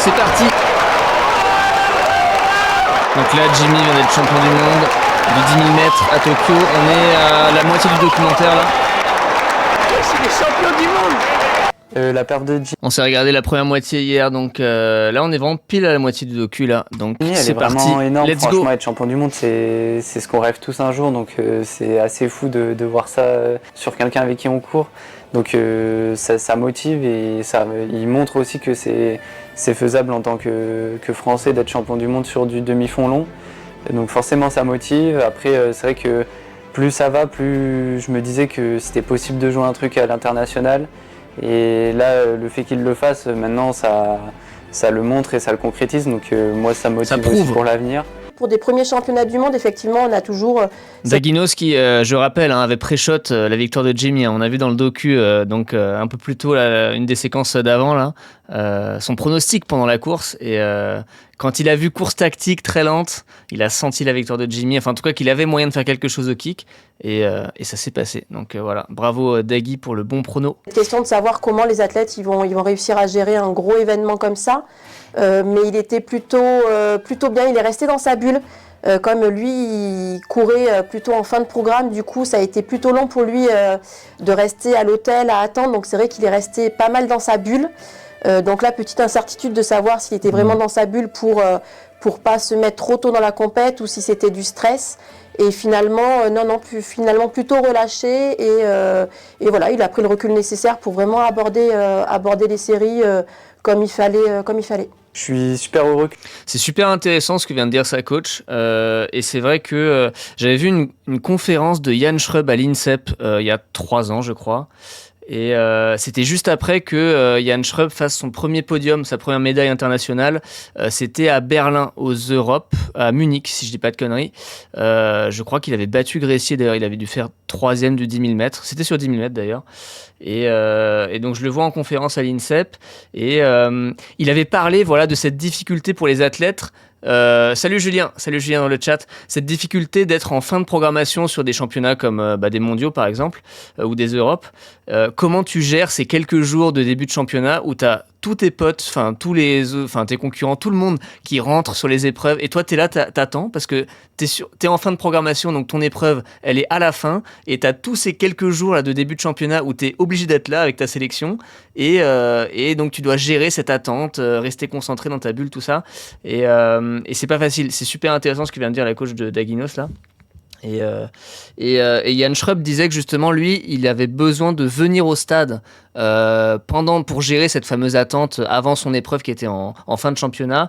c'est parti. Donc là, Jimmy vient d'être champion du monde du 10 000 mètres à Tokyo. On est à la moitié du documentaire là. C'est les champions du monde. La perte de Jimmy. On s'est regardé la première moitié hier, donc là on est vraiment pile à la moitié du docu là. Donc c'est parti. Vraiment énorme. Let's franchement, go. être champion du monde, c'est ce qu'on rêve tous un jour. Donc c'est assez fou de voir ça sur quelqu'un avec qui on court. Donc ça motive et il montre aussi que c'est faisable en tant que Français d'être champion du monde sur du demi-fond long. Et donc forcément ça motive. Après c'est vrai que plus ça va, plus je me disais que c'était possible de jouer un truc à l'international. Et là le fait qu'il le fasse, maintenant ça le montre et ça le concrétise. Donc moi ça me motive aussi pour l'avenir. Pour des premiers championnats du monde, effectivement, on a toujours... Daguinos qui, je rappelle, avait pré-shot la victoire de Jimmy. On a vu dans le docu, un peu plus tôt, une des séquences d'avant, là, son pronostic pendant la course. Et quand il a vu course tactique très lente, il a senti la victoire de Jimmy. Enfin, en tout cas, qu'il avait moyen de faire quelque chose au kick. Et ça s'est passé. Donc voilà, bravo Dagui pour le bon prono. Question de savoir comment les athlètes ils vont réussir à gérer un gros événement comme ça. Mais il était plutôt bien, il est resté dans sa bulle. Comme lui, il courait plutôt en fin de programme, du coup ça a été plutôt long pour lui de rester à l'hôtel à attendre. Donc c'est vrai qu'il est resté pas mal dans sa bulle. Donc là, petite incertitude de savoir s'il était vraiment dans sa bulle pour pas se mettre trop tôt dans la compète ou si c'était du stress. Et finalement, finalement plutôt relâché et voilà, il a pris le recul nécessaire pour vraiment aborder les séries comme il fallait. Je suis super heureux. C'est super intéressant ce que vient de dire sa coach. Et c'est vrai que j'avais vu une conférence de Jan Schrubb à l'INSEP il y a 3 ans, je crois. Et c'était juste après que Jan Schrubb fasse son premier podium, sa première médaille internationale. C'était à Berlin, aux Europes, à Munich, si je dis pas de conneries. Je crois qu'il avait battu Gressier, d'ailleurs. Il avait dû faire 3e du 10 000 mètres. C'était sur 10 000 mètres, d'ailleurs. Et donc, je le vois en conférence à l'INSEP. Et il avait parlé de cette difficulté pour les athlètes. Salut Julien dans le chat. Cette difficulté d'être en fin de programmation sur des championnats comme des mondiaux par exemple ou des Europes. Comment tu gères ces quelques jours de début de championnat où tu as tous tes potes, tes concurrents, tout le monde qui rentre sur les épreuves et toi t'es là, t'attends parce que t'es en fin de programmation, donc ton épreuve elle est à la fin et t'as tous ces quelques jours là de début de championnat où t'es obligé d'être là avec ta sélection et donc tu dois gérer cette attente, rester concentré dans ta bulle, tout ça et c'est pas facile. C'est super intéressant ce que vient de dire la coach de Daguinos là. Et Jan Schrubb disait que justement lui il avait besoin de venir au stade pour gérer cette fameuse attente avant son épreuve qui était en fin de championnat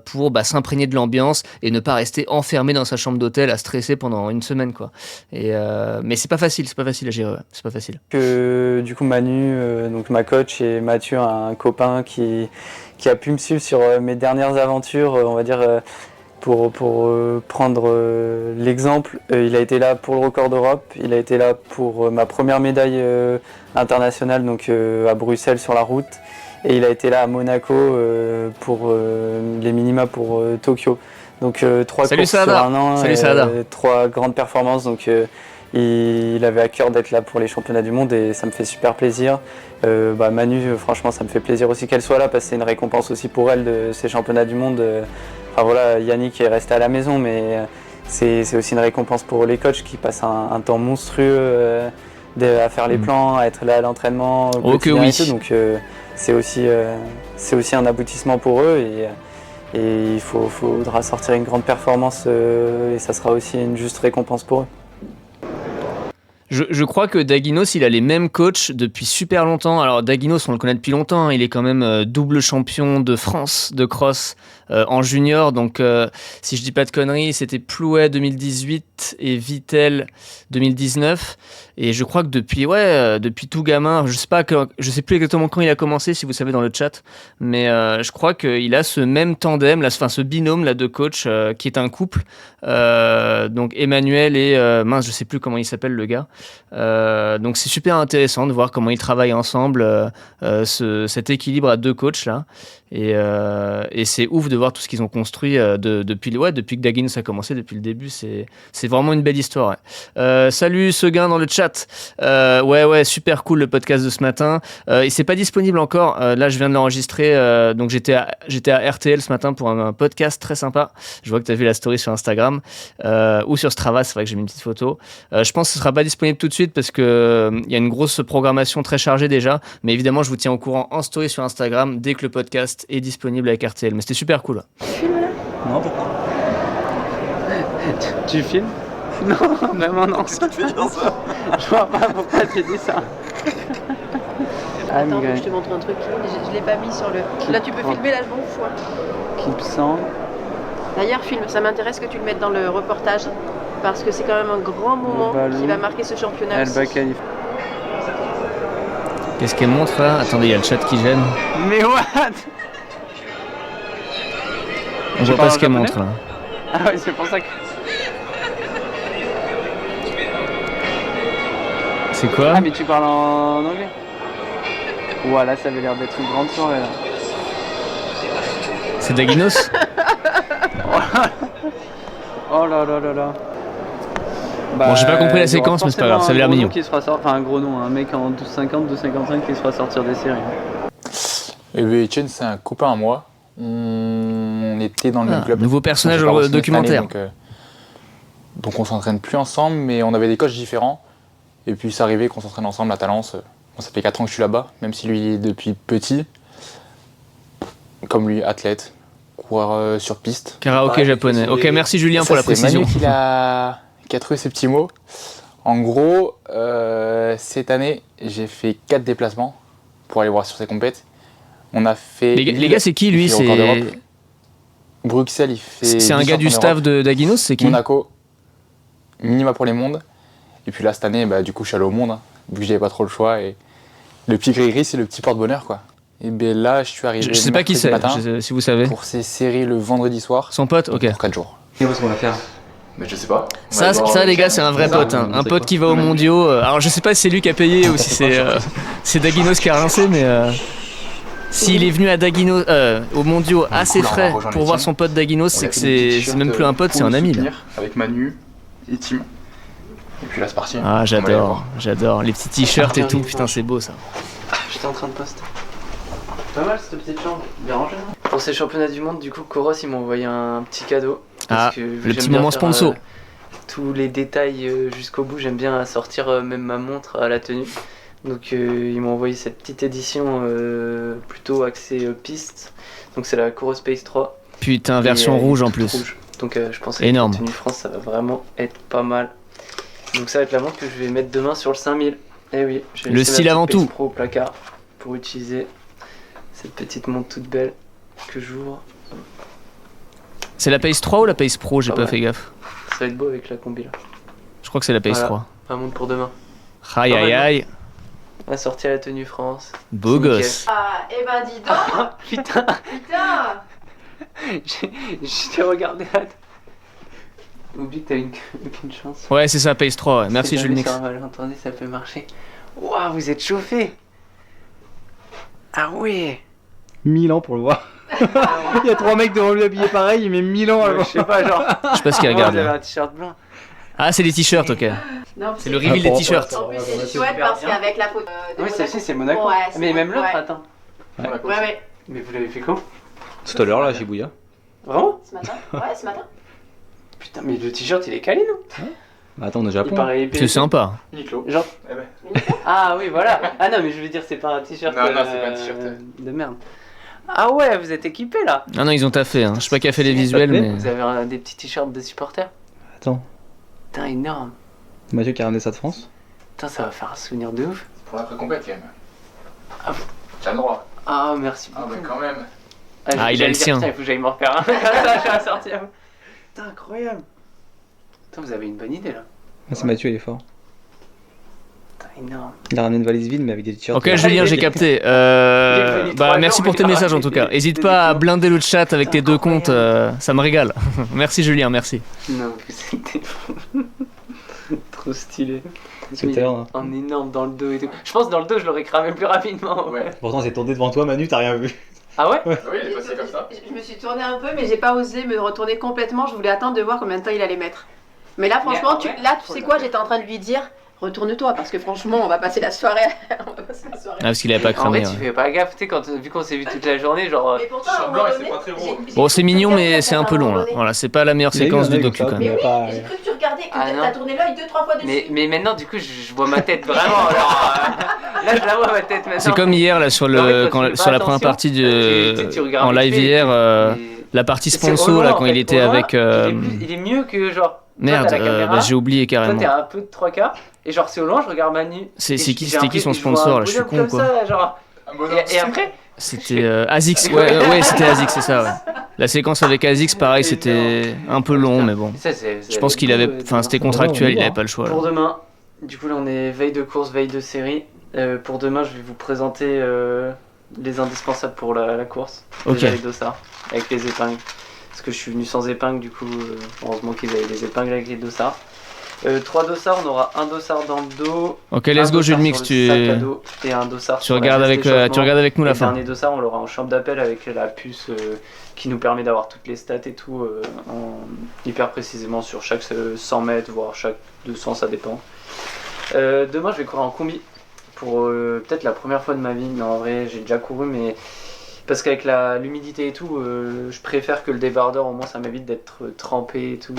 pour s'imprégner de l'ambiance et ne pas rester enfermé dans sa chambre d'hôtel à stresser pendant une semaine quoi. Mais c'est pas facile à gérer, ouais. C'est pas facile. Que du coup Manu, donc ma coach, et Mathieu, un copain qui a pu me suivre sur mes dernières aventures, on va dire. Pour prendre l'exemple, il a été là pour le record d'Europe, il a été là pour ma première médaille internationale donc à Bruxelles sur la route, et il a été là à Monaco pour les minima pour Tokyo. Donc 3 courses sur un an, 3 grandes performances. Donc il avait à cœur d'être là pour les championnats du monde et ça me fait super plaisir. Manu, franchement, ça me fait plaisir aussi qu'elle soit là parce que c'est une récompense aussi pour elle de ces championnats du monde. Yannick est resté à la maison, mais c'est aussi une récompense pour les coachs qui passent un temps monstrueux à faire les plans, à être là à l'entraînement au quotidien et tout. Donc c'est aussi un aboutissement pour eux et il faudra sortir une grande performance et ça sera aussi une juste récompense pour eux. Je crois que Daguinos, il a les mêmes coachs depuis super longtemps. Alors Daguinos, on le connaît depuis longtemps, hein. Il est quand même double champion de France de cross en junior. Donc si je dis pas de conneries, c'était Plouet 2018 et Vittel 2019. Et je crois que depuis tout gamin, je sais plus exactement quand il a commencé, si vous savez dans le chat, mais je crois qu'il a ce même tandem, ce binôme là de coach qui est un couple. Donc Emmanuel et je sais plus comment il s'appelle le gars. Donc c'est super intéressant de voir comment ils travaillent ensemble, cet équilibre à 2 coachs là. Et c'est ouf de voir tout ce qu'ils ont construit depuis que Daguinos a commencé depuis le début. C'est vraiment une belle histoire. Ouais. Salut Seguin dans le chat. chat. Ouais, super cool le podcast de ce matin. Et c'est pas disponible encore. Là, je viens de l'enregistrer. Donc j'étais à RTL ce matin pour un podcast très sympa. Je vois que tu as vu la story sur Instagram ou sur Strava. C'est vrai que j'ai mis une petite photo. Je pense que ce sera pas disponible tout de suite parce que il y a une grosse programmation très chargée déjà. Mais évidemment, je vous tiens au courant en story sur Instagram dès que le podcast est disponible avec RTL. Mais c'était super cool. Non, pourquoi? Tu filmes? Non, vraiment non. Qu'est-ce qui te fait dire ça? Je vois pas pourquoi tu dis ça. Attends, je te montre un truc. Je l'ai pas mis sur le. Là, tu peux filmer, là, je m'en fous. Keep Sand. D'ailleurs, filme, ça m'intéresse que tu le mettes dans le reportage. Parce que c'est quand même un grand moment qui va marquer ce championnat. Alba aussi. Calif. Qu'est-ce qu'elle montre là? Attendez, il y a le chat qui gêne. Mais what? On voit pas ce qu'elle montre là. Ah ouais, c'est pour ça que. C'est quoi? Ah, mais tu parles en anglais? Voilà, ça avait l'air d'être une grande soirée là. C'est Daginos? Oh là là là là. Bon, j'ai pas compris la séquence, mais c'est pas grave, ça avait l'air mignon. Enfin, un gros nom, un mec en 12,50, 12,55 qui se fera sortir des séries. Et bien, Etienne, c'est un copain à moi. On était dans le même club. Nouveau personnage J'ai pas re-signé documentaire. cette année, donc on s'entraîne plus ensemble, mais on avait des coachs différents. Et puis c'est arrivé qu'on s'entraîne ensemble à Talence. Bon, ça fait 4 ans que je suis là-bas, même si lui il est depuis petit. Comme lui, athlète, coureur sur piste. Karaoké japonais. Ok, merci Julien pour la précision. C'est Manu qui a trouvé ces petits mots. En gros, cette année, j'ai fait 4 déplacements pour aller voir sur ses compètes. On a fait. Les gars, c'est qui lui? C'est Bruxelles, il fait. C'est un gars du staff de Daginos, c'est qui? Monaco, minima pour les mondes. Et puis là, cette année, du coup, je suis allé au monde, hein, vu que j'avais pas trop le choix. Et le petit gris-gris, c'est le petit porte-bonheur, quoi. Et bien là, je suis arrivé. Je sais pas qui c'est, si vous savez. Pour ces séries le vendredi soir. Son pote? Ok. Pour 4 jours. Qu'est-ce qu'on va faire? Mais je sais pas. Ça, les gars, c'est un vrai pote. Hein. Un pote qui va aux mondiaux. Alors, je sais pas si c'est lui qui a payé ou si c'est Daginos qui a rincé, mais. S'il est venu à Daginos, aux mondiaux à ses frais pour voir son pote Daginos, c'est que c'est même plus un pote, c'est un ami là. Avec Manu et Tim. Et puis là, c'est parti. Ah, j'adore. Les petits t-shirts et tout, putain, c'est beau ça. J'étais en train de poster. Pas mal cette petite chambre, bien rangée. Pour ces championnats du monde, du coup, Koros il m'a envoyé un petit cadeau. Ah, le petit moment sponsor. Tous les détails jusqu'au bout, j'aime bien sortir même ma montre à la tenue. Donc ils m'ont envoyé cette petite édition plutôt axée piste. Donc c'est la Koros Space 3. Putain, version rouge en plus. Rouge. Donc je pense que énorme. la tenue France ça va vraiment être pas mal. Donc ça va être la montre que je vais mettre demain sur le 5000. Eh oui, je vais le style avant tout. Pro au placard pour utiliser cette petite montre toute belle que j'ouvre. C'est la Pace 3 ou la Pace Pro? J'ai pas fait gaffe. Ça va être beau avec la combi là. Je crois que c'est la Pace 3. La montre pour demain. Aïe aïe aïe. On a sorti à la tenue France. Beau gosse. Ah, eh ben dis donc. Putain. Je t'ai regardé là. Oublie que t'as aucune chance. Ouais, c'est ça, Pace 3. Ouais. Merci Jules Nix. Entendez, ça peut marcher. Waouh, vous êtes chauffé. Ah ouais. 1000 ans pour le voir. Il y a 3 mecs devant lui habillés pareil, il met 1000 ans à le voir. Je sais pas, genre. Je sais pas ce qu'il regarde. Vous avez un t-shirt blanc. Ah, c'est les t-shirts, ok. C'est le reveal des t-shirts. En plus, c'est chouette parce qu'avec la photo. Oui, celle-ci, c'est Monaco. Ouais, mais même l'autre, ouais. attends. Ouais. Mais vous l'avez fait quand? Tout à l'heure là, Shibuya. Vraiment? Ce matin? Ouais, ce matin. Putain, mais le t-shirt, il est calé, non? Bah attends, on est au Il Japon. paraît épais. C'est sympa. Uniqlo. Genre. Eh ben. Ah oui, voilà. Ah non, mais je veux dire, c'est pas un t-shirt. Non, c'est pas un t-shirt. De merde. Ah ouais, vous êtes équipés là. Ah non, ils ont taffé. Hein. Je sais pas qui a fait les visuels, mais. Vous avez des petits t-shirts de supporters? Attends, Putain, énorme. Mathieu qui a ramené ça de France. Putain, ça va faire un souvenir de ouf. Pour notre compète, quand même. Ah. T'as le droit. Ah, merci Ah, beaucoup. bah quand même. Ah, il a le sien. Putain, il faut que j'aille m'en refaire un. Ça, je suis assorti à vous. Putain, incroyable. Putain, vous avez une bonne idée là. Ah, c'est Mathieu, il est fort. Putain, énorme. Il a ramené une valise vide mais avec des t-shirts. Ok, Julien, j'ai capté. Merci pour tes messages en tout cas. Hésite pas à blinder le chat avec tes 2 comptes, ça me régale. Merci Julien, merci. Non, c'était fou. Trop stylé. C'était là. En énorme dans le dos et tout. Je pense dans le dos, je l'aurais cramé plus rapidement. Ouais. Pourtant, c'est tourné devant toi, Manu, t'as rien vu. Ah ouais? Oui, il est passé comme ça. Je me suis tournée un peu, mais j'ai pas osé me retourner complètement. Je voulais attendre de voir combien de temps il allait mettre. Mais là, franchement, tu sais quoi? J'étais en train de lui dire, retourne-toi parce que franchement, on va passer la soirée. On va passer la soirée. Ah, parce qu'il avait pas En vrai, cramé. tu Ouais. fais pas gaffe, tu sais, vu qu'on s'est vu toute la journée, genre. Mais pourtant, Sur à un blanc, moment c'est donné, pas très gros. Bon, c'est mignon, mais c'est un peu long là. Voilà, c'est pas la meilleure Il a eu séquence un du œil docu comme ça, quand mais même. Mais pas- oui, j'ai cru que tu regardais, que Ah, t'as non. tourné l'œil 2-3 fois dessus. Mais maintenant, du coup, je vois ma tête vraiment. Alors, là, je la vois ma tête maintenant. C'est comme hier là sur Non, mais le quand tu fais sur pas la première attention, partie tu regardes en vite live fait, hier, mais- la partie C'est sponsor au loin, là en quand fait. il était Au loin, avec. il est mieux que genre. Merde, toi, t'as la caméra, bah, j'ai oublié toi, carrément. t'es à un peu de 3 quarts. Et genre, c'est au loin, je regarde Manu. C'est Et qui j'ai c'était qui son l'impression que je vois sponsor un là, je suis bonhomme con comme quoi. ça, genre. Et après, C'était Azix, ouais, c'était Azix, c'est ça, ouais. La séquence avec Azix, pareil, c'était un peu long, mais bon. ça, Je pense qu'il avait, enfin, c'était contractuel, il avait pas le choix. Là. Pour demain, du coup, là, on est veille de course, veille de série. Pour demain, je vais vous présenter les indispensables pour la course. Ok. Déjà les dossards, avec les épingles. Parce que je suis venu sans épingles, du coup, heureusement qu'ils avaient des épingles avec les dossards. 3 dossards, on aura un dossard dans le dos. Ok, let's go, jeu de mix, tu et un dossard tu regardes avec nous la Le fin. dernier dossard, on l'aura en chambre d'appel avec la puce qui nous permet d'avoir toutes les stats et tout hyper précisément sur chaque 100 mètres, voire chaque 200, ça dépend. Demain, je vais courir en combi pour peut-être la première fois de ma vie. Mais en vrai, j'ai déjà couru, mais parce qu'avec l'humidité et tout, je préfère que le débardeur, au moins, ça m'évite d'être trempé et tout.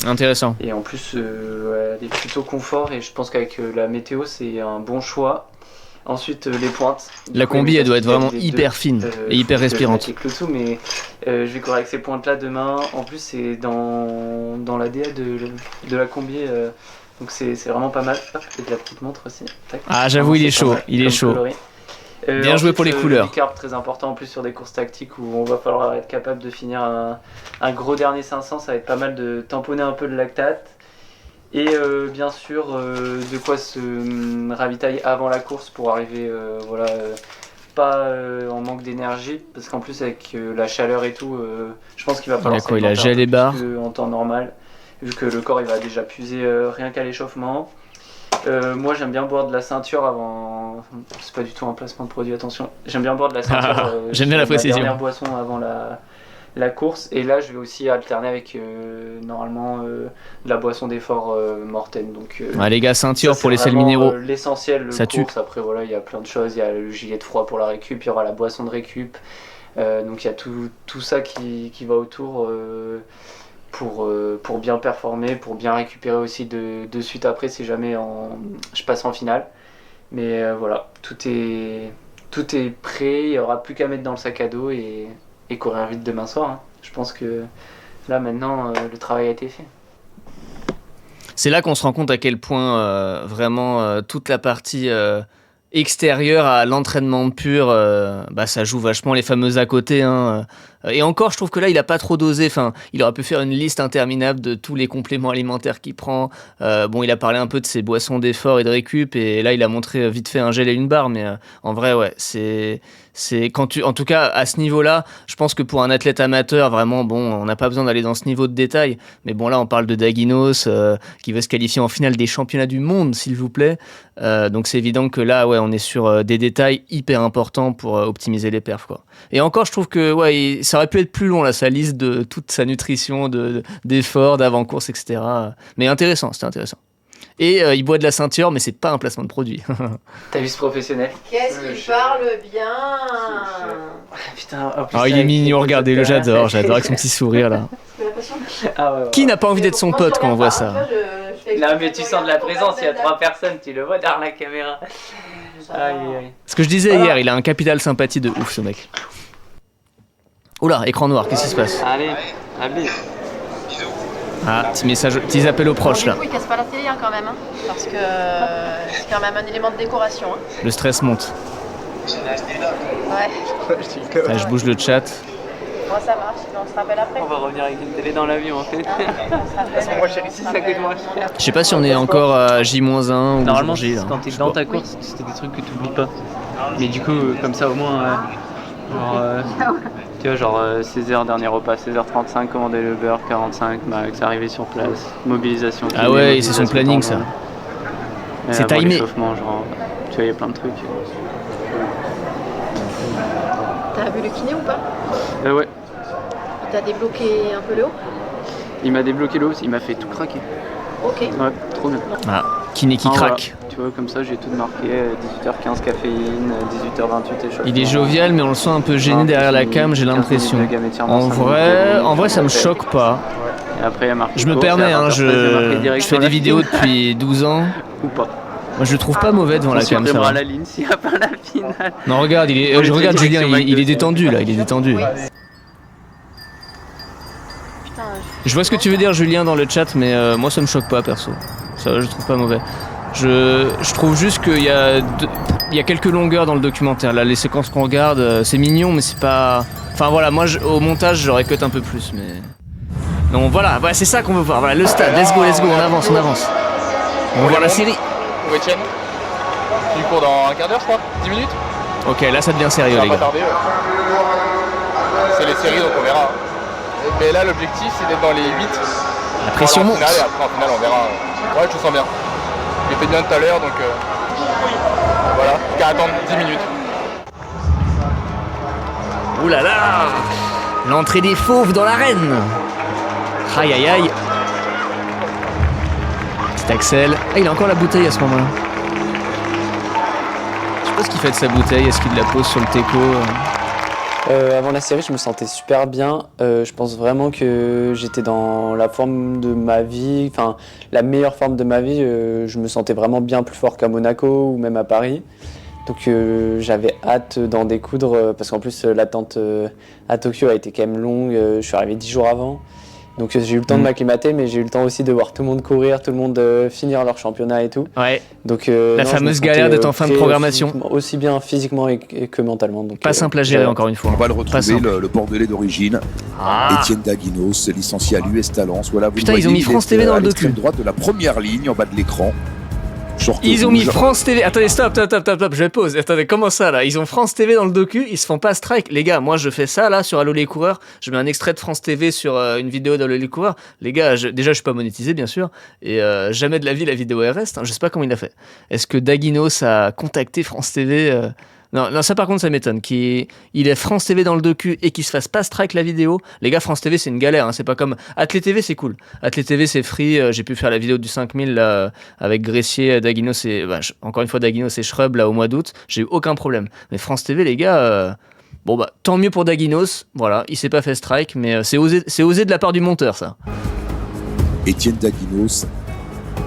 Intéressant. Et en plus, elle est plutôt confort et je pense qu'avec la météo, c'est un bon choix. Ensuite, les pointes. La combi, elle doit être vraiment hyper fine et hyper respirante. Le tout, mais je vais courir avec ces pointes-là demain. En plus, c'est dans la DA de la combi, donc c'est vraiment pas mal. Hop, et de la petite montre aussi. Tac. Ah, j'avoue, il est C'est chaud, pas mal, il est comme chaud. coloris. Bien joué pour les couleurs. Les carbs, très important en plus sur des courses tactiques où on va falloir être capable de finir un gros dernier 500. Ça va être pas mal de tamponner un peu le lactate. Et bien sûr, de quoi se ravitailler avant la course pour arriver pas en manque d'énergie. Parce qu'en plus, avec la chaleur et tout, je pense qu'il va falloir Il a s'alimenter gel un peu et barre. plus qu'en temps normal. Vu que le corps il va déjà puiser rien qu'à l'échauffement. Moi j'aime bien boire de la ceinture avant. C'est pas du tout un placement de produit, attention. J'aime bien boire de la ceinture. J'aime bien la c'est précision. ma dernière boisson avant la course. Et là je vais aussi alterner avec normalement de la boisson d'effort Morten. Donc, Ouais, les gars, ceinture ça, pour les c'est sels vraiment, minéraux. l'essentiel, Ça le tue. course. Après voilà, il y a plein de choses. Il y a le gilet de froid pour la récup, il y aura la boisson de récup. Donc il y a tout ça qui va autour. Pour bien performer, pour bien récupérer aussi de suite après si jamais je passe en finale. Mais voilà, tout est prêt, il n'y aura plus qu'à mettre dans le sac à dos et courir vite demain soir. Hein. Je pense que là maintenant le travail a été fait. C'est là qu'on se rend compte à quel point vraiment toute la partie extérieure à l'entraînement pur, bah, ça joue vachement les fameux à côté. Hein. Et encore, je trouve que là, il a pas trop dosé. Enfin, il aurait pu faire une liste interminable de tous les compléments alimentaires qu'il prend. Bon, il a parlé un peu de ses boissons d'effort et de récup, et là, il a montré vite fait un gel et une barre. Mais en vrai, ouais, c'est en tout cas, à ce niveau-là, je pense que pour un athlète amateur, vraiment, bon, on n'a pas besoin d'aller dans ce niveau de détail. Mais bon, là, on parle de Daginos qui veut se qualifier en finale des championnats du monde, s'il vous plaît. Donc, c'est évident que là, ouais, on est sur des détails hyper importants pour optimiser les perfs, quoi. Et encore, je trouve que, ouais, ça aurait pu être plus long, là, sa liste de toute sa nutrition, d'efforts, d'avant-course, etc. Mais intéressant, c'était intéressant. Et il boit de la ceinture, mais c'est pas un placement de produit. T'as vu ce professionnel? Qu'est-ce qu'il parle bien. Putain, en plus, Oh, il est avec mignon, les regardez-le, photos, j'adore avec son petit sourire, là. Ah ouais. Qui n'a pas envie d'être son pote quand on voit ça? Non mais tu sens de la présence, il y a 3 personnes, tu le vois derrière la caméra. Aïe aïe. Ce que je disais hier, il a un capital sympathie de ouf, ce mec. Oula, écran noir, qu'est-ce qui se passe? Allez, allez. Ah, petit message, petits appels aux proches, là. Du coup, il casse pas la télé hein, quand même, hein, parce que c'est quand même un élément de décoration. Hein. Le stress monte. Ouais, Ah, je bouge le chat. moi ça marche, mais on se rappelle après. On va revenir avec une télé dans l'avion en fait. On se rappelle, ici, ça coûte moins cher. Je sais pas si on est encore à J-1 ou Normalement, jour J, là. quand t'es Je sais dans pas. ta course, c'était des trucs que t'oublies pas. Mais du coup, comme ça au moins, tu vois, genre 16h, dernier repas, 16h35, commander le beurre, 45, max, arriver sur place, mobilisation. Ah ouais, c'est son planning, ça. C'est avant timé. l'échauffement, genre, tu vois, il y a plein de trucs. T'as vu le kiné ou pas? Ouais, Il t'a débloqué un peu le haut? il m'a débloqué l'eau, il m'a fait tout craquer. Ok. Ouais, trop bien. Ah, qui Ah, craque. voilà. Tu vois, comme ça, j'ai tout marqué. 18h15 caféine, 18h28 échauffement. Il est jovial, mais on le sent un peu gêné derrière la cam, j'ai l'impression. En vrai, ça me choque pas. Et après, il y a marqué Je me course, et permets, à 20h13, il y a marqué je direction fais des la vidéos finale. depuis 12 ans. Ou pas. Moi, je le trouve pas mauvais devant On la cam, ça supprimera va. la ligne s'il n'y a pas la finale. Non, regarde, je regarde Julien, il est détendu là, il est détendu. Je vois ce que tu veux dire, Julien, dans le chat, mais moi, ça me choque pas, perso. Ça, je trouve pas mauvais. Je trouve juste qu'il y a quelques longueurs dans le documentaire. Là, les séquences qu'on regarde, c'est mignon, mais c'est pas. Enfin voilà, moi, au montage, j'aurais cut un peu plus, mais. Donc voilà, c'est ça qu'on veut voir. Voilà, le stade, let's go, on avance. On va voir la série. Où Etienne? Tu cours dans un quart d'heure, je crois? 10 minutes? Ok, là, ça devient sérieux, Ça les va gars. pas tarder, C'est les séries, donc on verra. Mais là, l'objectif, c'est d'être dans les 8. La pression monte. Et après, en finale, on verra. Ouais, je te sens bien. J'étais bien tout à l'heure, donc voilà. Qu'à attendre 10 minutes. Ouh là là, l'entrée des fauves dans l'arène. Aïe aïe aïe. Petit Axel. Ah, il a encore la bouteille à ce moment-là. Je sais pas ce qu'il fait de sa bouteille. Est-ce qu'il la pose sur le teco? Avant la série, je me sentais super bien. Je pense vraiment que j'étais dans la forme de ma vie, enfin la meilleure forme de ma vie. Je me sentais vraiment bien plus fort qu'à Monaco ou même à Paris. Donc j'avais hâte d'en découdre parce qu'en plus l'attente à Tokyo a été quand même longue. Je suis arrivé 10 jours avant. Donc j'ai eu le temps de m'acclimater, mais j'ai eu le temps aussi de voir tout le monde courir, tout le monde finir leur championnat et tout. Ouais. Donc la fameuse galère d'être en fin de programmation. Aussi bien physiquement et que mentalement. Donc, pas simple à gérer encore une fois. On va le retrouver, le Bordelais d'origine. Étienne Daguinos, licencié à l'US Talence. Voilà, vous putain, le ils ont mis voyez, France TV dans le docu. À l'extrême droite de la première ligne en bas de l'écran. Ils ont mis France TV. Attendez, stop, je pause. Attendez, comment ça là? Ils ont France TV dans le docu, ils se font pas strike. Les gars, moi je fais ça là sur Allo les coureurs. Je mets un extrait de France TV sur une vidéo d'Allo les coureurs. Les gars, déjà je suis pas monétisé bien sûr. Et jamais de la vie la vidéo reste. Je sais pas comment il a fait. Est-ce que Daguinos a contacté France TV Non, ça par contre ça m'étonne. Il est France TV dans le docu et qu'il se fasse pas strike la vidéo. Les gars, France TV c'est une galère, hein. C'est pas comme Athlé TV, c'est cool. Athlé TV c'est free. J'ai pu faire la vidéo du 5000 là, avec Gressier, Daguinos et encore une fois Daguinos et Schrub là au mois d'août. J'ai eu aucun problème. Mais France TV les gars, bon bah tant mieux pour Daguinos. Voilà, il s'est pas fait strike, mais c'est osé de la part du monteur ça. Étienne Daguinos.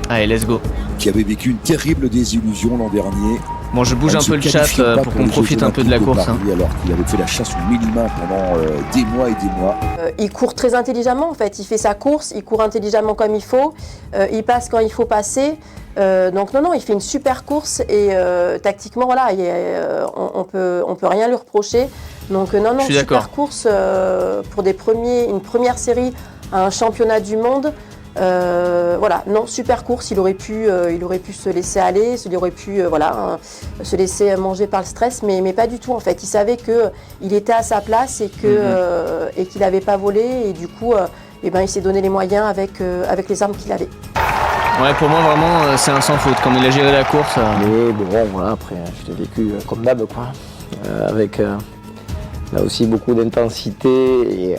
Allez, let's go. Qui avait vécu une terrible désillusion l'an dernier. Bon, je bouge un peu le chat pour qu'on profite un peu de la course. Paris, alors qu'il avait fait la chasse au minima pendant des mois et des mois. Il court très intelligemment en fait, il fait sa course, il court intelligemment comme il faut, il passe quand il faut passer. Donc non, il fait une super course et tactiquement, voilà, on peut rien lui reprocher. Donc non, super course pour une première série à un championnat du monde. Voilà, non, super course, il aurait pu se laisser aller, il aurait pu se laisser manger par le stress, mais pas du tout en fait. Il savait qu'il était à sa place et qu'il n'avait pas volé et du coup, il s'est donné les moyens avec les armes qu'il avait. Ouais, pour moi vraiment c'est un sans faute, comme il a géré la course. Mais bon, voilà, après je l'ai vécu comme d'hab quoi, avec là aussi beaucoup d'intensité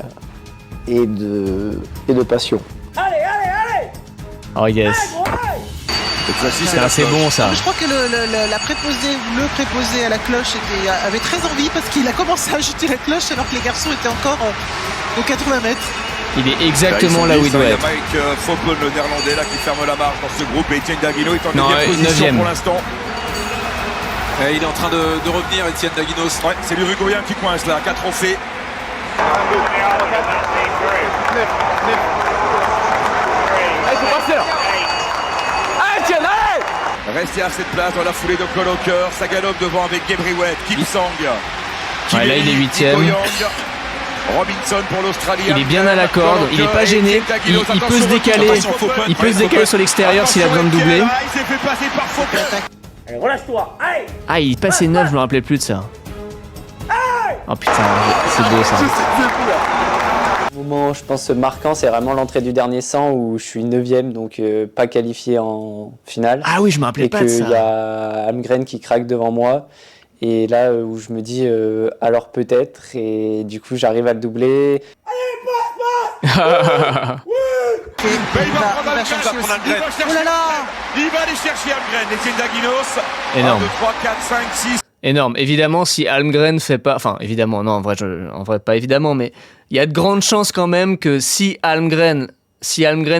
et de passion. Oh yes. C'est assez bon ça. Je crois que le préposé à la cloche avait très envie parce qu'il a commencé à agiter la cloche alors que les garçons étaient encore aux 80 mètres. Il est exactement là où il doit être. Il y a Mike Fopon, le néerlandais là qui ferme la marche dans ce groupe et Étienne Daguinos est en 9e position pour l'instant. Et il est en train de revenir, Étienne Daguinos. Ouais, c'est l'Uruguayen qui coince là, 4 trophées. Restez à cette place dans la foulée de Cole Hawker, ça galope devant avec Gebriwet, Kipsang. Ouais, là il est 8e. Robinson pour l'Australie. Il est bien à la corde, il est pas gêné, il peut se décaler, sur l'extérieur s'il a besoin de doubler. Il s'est fait passer par Fopon. Allez, relâche-toi, allez. Ah, il passait 9, je me rappelais plus de ça. Oh putain, c'est beau ça. Le moment, je pense, marquant, c'est vraiment l'entrée du dernier 100 où je suis 9e, donc pas qualifié en finale. Ah oui, je me rappelais pas de ça. Et qu'il y a Almgren qui craque devant moi. Et là où je me dis, alors peut-être, et du coup j'arrive à le doubler. Allez, passe. Ben, il va prendre Almgren, chercher il va prendre Almgren. Oh là là. Il va aller chercher Almgren, Etienne Daguinos. Énorme. 1, 2, 3, 4, 5, 6. Énorme. Évidemment, si Almgren fait pas... Enfin, évidemment, non, en vrai pas évidemment, mais il y a de grandes chances quand même que si Almgren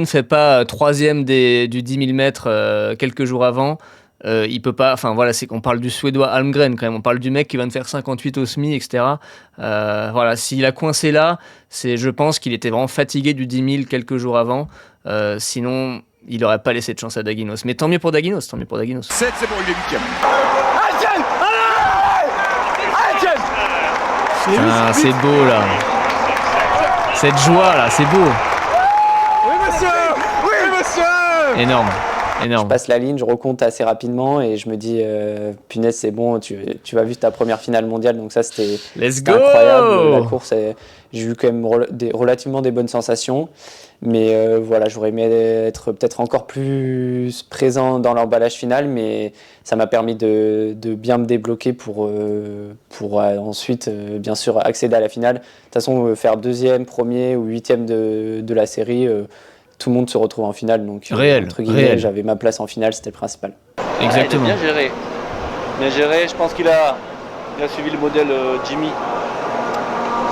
fait pas troisième du 10 000 mètres quelques jours avant, il peut pas... Enfin, voilà, c'est qu'on parle du Suédois Almgren quand même. On parle du mec qui va de faire 58 au SMI, etc. Voilà, s'il a coincé là, je pense qu'il était vraiment fatigué du 10 000 quelques jours avant. Sinon, il n'aurait pas laissé de chance à Daguinos. Mais tant mieux pour Daguinos, 7, c'est bon, il est 8e. Ah, c'est beau là. Cette joie là, c'est beau. Oui, monsieur. Oui, monsieur. Énorme. Je passe la ligne, je recompte assez rapidement et je me dis punaise, c'est bon, tu vas vivre ta première finale mondiale, donc ça c'était incroyable. La course, j'ai eu quand même relativement des bonnes sensations, mais voilà, j'aurais aimé être peut-être encore plus présent dans l'emballage final, mais ça m'a permis de bien me débloquer pour ensuite bien sûr accéder à la finale. De toute façon, faire deuxième, premier ou huitième de la série, tout le monde se retrouve en finale, donc entre guillemets, j'avais ma place en finale, c'était le principal. Exactement. Il a bien géré, je pense qu'il a suivi le modèle Jimmy.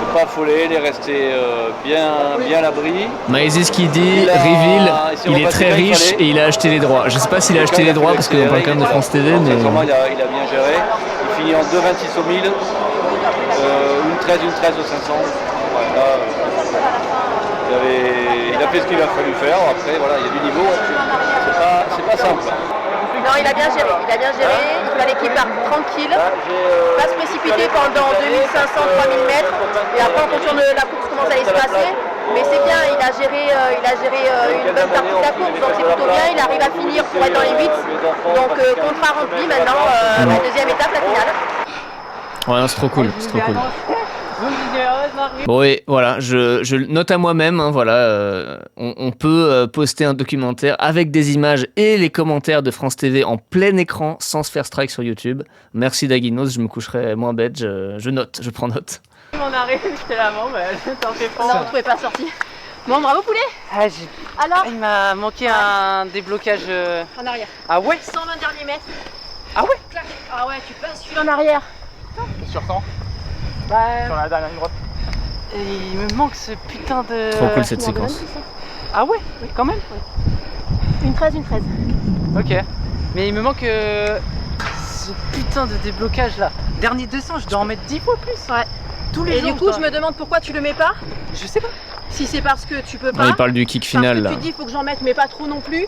C'est pas affolé, il est resté bien à l'abri. Maëzys qui dit, reveal, il est très riche et il a acheté les droits. Je sais pas s'il a acheté les droits parce qu'on parle quand même de France TV, mais... Il a bien géré, il finit en 2,26 au 1000, une 13 au 500. Voilà, il a fait ce qu'il a fallu faire, après voilà, il y a du niveau, c'est pas simple. Non, il a bien géré, il fallait qu'il parte tranquille, pas se précipiter pendant 2500-3000 mètres, et après en fonction de la course comment ça allait se passer, mais c'est bien, il a géré une bonne partie de la course, donc c'est plutôt bien, il arrive à finir pour être dans les 8, donc contrat rempli maintenant, la deuxième étape, la finale. Ouais, non, c'est trop cool. Bon, et voilà, je note à moi-même, hein, voilà, on peut poster un documentaire avec des images et les commentaires de France TV en plein écran sans se faire strike sur YouTube. Merci Daguinos, je me coucherai moins bête, je prends note. On arrive, j'étais là, bon, t'en fais pas. Non, on ne trouvait pas sorti. Bon, bravo poulet. Alors il m'a manqué un déblocage en arrière. Ah ouais 120 derniers mètres. Ah ouais Clac. Ah ouais, tu passes celui en arrière. Sur 100 Bah... Sur la dernière ligne droite. Et il me manque ce putain de... Trop cool cette séquence. Ah ouais, quand même. Une 13. Ok. Mais il me manque ce putain de déblocage là. Dernier 200, je dois en mettre 10 fois plus. Ouais. Tous les jours. Et du coup, je me demande pourquoi tu le mets pas. Je sais pas. Si c'est parce que tu peux pas. Ouais, il parle du kick final là. Tu te dis faut que j'en mette mais pas trop non plus.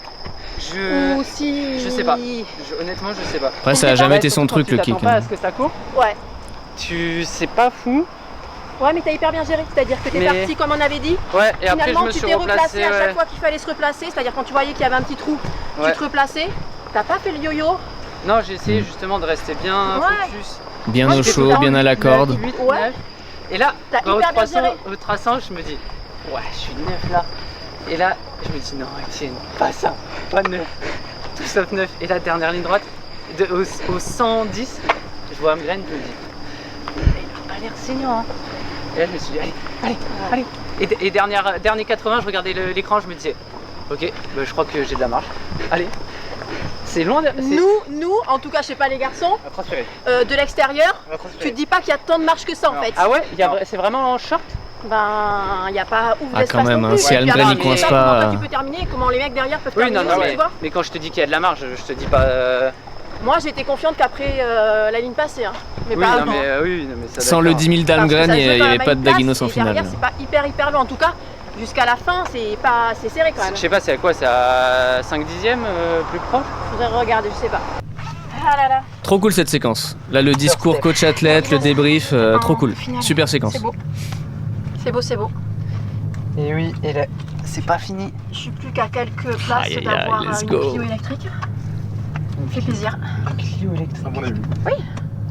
Ou si... Je sais pas. Honnêtement, je sais pas. Après, ça a jamais été son truc le kick. Tu t'attends pas à ce que ça court. Ouais. C'est pas fou. Ouais, mais t'as hyper bien géré, c'est-à-dire que t'es parti comme on avait dit. Ouais, et finalement, après je me suis replacé à chaque fois qu'il fallait se replacer, c'est-à-dire quand tu voyais qu'il y avait un petit trou, tu te replaçais. T'as pas fait le yo-yo. Non, j'ai essayé justement de rester bien focus. Bien au chaud, bien à la corde. 8, 9. Et là, au traçant, je me dis, ouais, je suis 9 là. Et là, je me dis, non, Etienne, pas ça, pas 9. Tout sauf 9. Et la dernière ligne droite, au 110, je vois Almgren, je me dis, il a pas l'air saignant. Hein. Et là, je me suis dit, allez. Et dernier 80, je regardais l'écran, je me disais, ok, bah, je crois que j'ai de la marge. Allez. C'est loin de... Nous, en tout cas, je sais pas les garçons, de l'extérieur, tu te dis pas qu'il y a tant de marge que ça en fait. Ah ouais, c'est vraiment en short. Ben, il n'y a pas ouf d'espace quand même, non plus. si Almgren il coince pas... Comment tu peux terminer, comment les mecs derrière peuvent terminer aussi, tu vois. Mais quand je te dis qu'il y a de la marge, je te dis pas... Moi, j'étais confiante qu'après la ligne passée, hein. Mais oui, pas non, avant. Mais ça, sans le 10 000 d'Almgren, il n'y avait pas de Daguinos en finale. Derrière, c'est pas hyper long. En tout cas, jusqu'à la fin, c'est serré quand même. Je sais pas, c'est à quoi? C'est à 5 dixièmes plus proche? Faudrait regarder, je sais pas. Ah là là. Trop cool cette séquence. Là, le discours coach athlète, le débrief, trop cool. Super séquence. C'est beau. Et oui, et là, c'est pas fini. Je suis plus qu'à quelques places d'avoir une Clio électrique. Ça me fait plaisir. Un Clio électrique. À mon avis. Oui.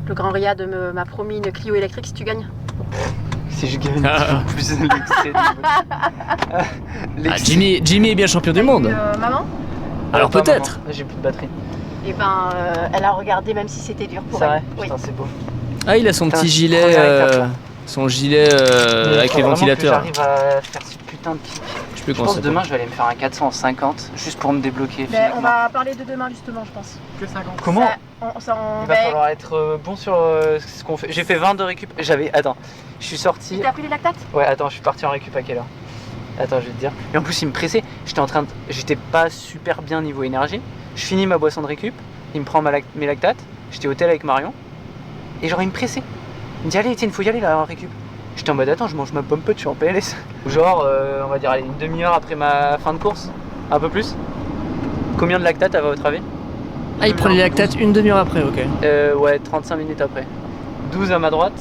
Le grand Riyad m'a promis une Clio électrique si tu gagnes. Si je gagne plus Jimmy est bien champion du monde. Maman? Alors peut-être. J'ai plus de batterie. Et ben, elle a regardé même si c'était dur pour elle. C'est vrai. Putain, c'est beau. Ah, il a son petit gilet son gilet avec les ventilateurs. J'arrive à faire ce putain de kick. Je pense que demain je vais aller me faire un 450 juste pour me débloquer. On va parler de demain justement, je pense. Que 50. Comment Il va falloir être bon sur ce qu'on fait. J'ai fait 20 de récup. Attends, je suis sorti. T'as pris les lactates? Ouais, attends, je suis parti en récup à quelle heure? Attends, je vais te dire. Et en plus, il me pressait. J'étais pas super bien niveau énergie. Je finis ma boisson de récup. Il me prend mes lactates. J'étais au tel avec Marion. Et genre, il me pressait. Il me dit, allez, Etienne, faut y aller là en récup. J'étais en mode, attends, je mange ma pomme pote, je suis en PLS. Genre, on va dire, allez, une demi-heure après ma fin de course. Un peu plus. Combien de lactates à votre avis? Ah, il prend les lactates une demi-heure après, ok. Ouais, 35 minutes après. 12 à ma droite.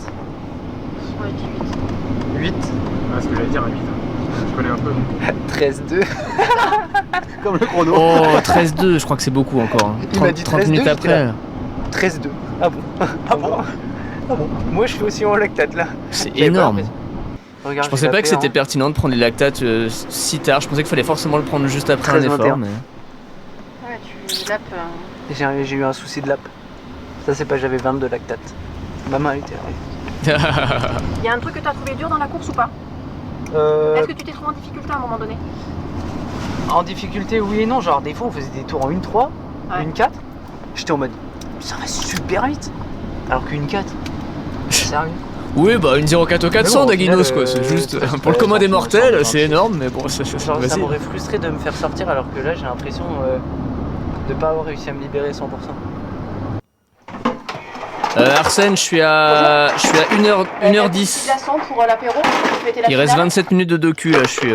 Ouais, 8. Ah, ce que j'allais dire à 8. Je connais un peu. 13-2. Comme le chrono. Oh, 13-2, je crois que c'est beaucoup encore. Hein. Il m'a dit 30 minutes après. 13-2. Ah bon? Ah bon? Ah bon? Moi, je suis aussi en lactate là. C'est énorme. Regarde, je pensais pas que c'était pertinent de prendre les lactates si tard. Je pensais qu'il fallait forcément le prendre juste après un effort. Mais... Ouais, tu lapes. J'ai eu un souci de lap. Ça, c'est pas, j'avais 22 lactates. Ma main était arrivée. Il y a un truc que tu as trouvé dur dans la course ou pas? Est-ce que tu t'es trouvé en difficulté à un moment donné? En difficulté, oui et non. Genre, des fois, on faisait des tours en 1-3, 1-4. J'étais en mode, ça va super vite. Alors qu'une 4, sérieux? Oui, bah une 0,4 au 400 d'Aguinos quoi, c'est juste pour le commun des mortels, c'est énorme, mais bon, ça m'aurait frustré de me faire sortir alors que là j'ai l'impression de pas avoir réussi à me libérer 100%. Arsène, je suis à 1h10. Pour l'apéro, il reste 27 minutes de docu là, je suis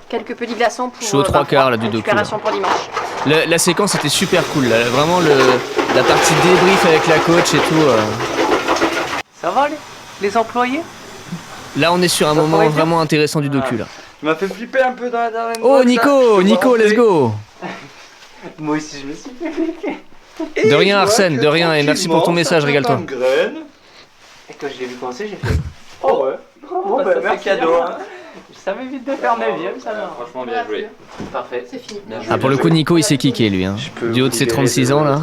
quelques petits glaçons pour je suis aux 3/4 là du docu. Pour dimanche. La séquence était super cool là, vraiment la partie débrief avec la coach et tout. Ça va les employés? Là on est sur un moment vraiment intéressant du docu là. Tu m'as fait flipper un peu dans la dernière Oh Nico, let's go. Moi aussi je me suis fait flipper. De rien Arsène, de rien, et merci pour ton message, régale-toi. Et quand je l'ai vu commencer, j'ai fait oh ouais, bon bah merci cadeau hein. Ça m'évite de faire 9ème, ça va. Franchement bien joué. Parfait. C'est fini. Ah pour le coup Nico il s'est kické lui hein. Du haut de ses 36 ans là.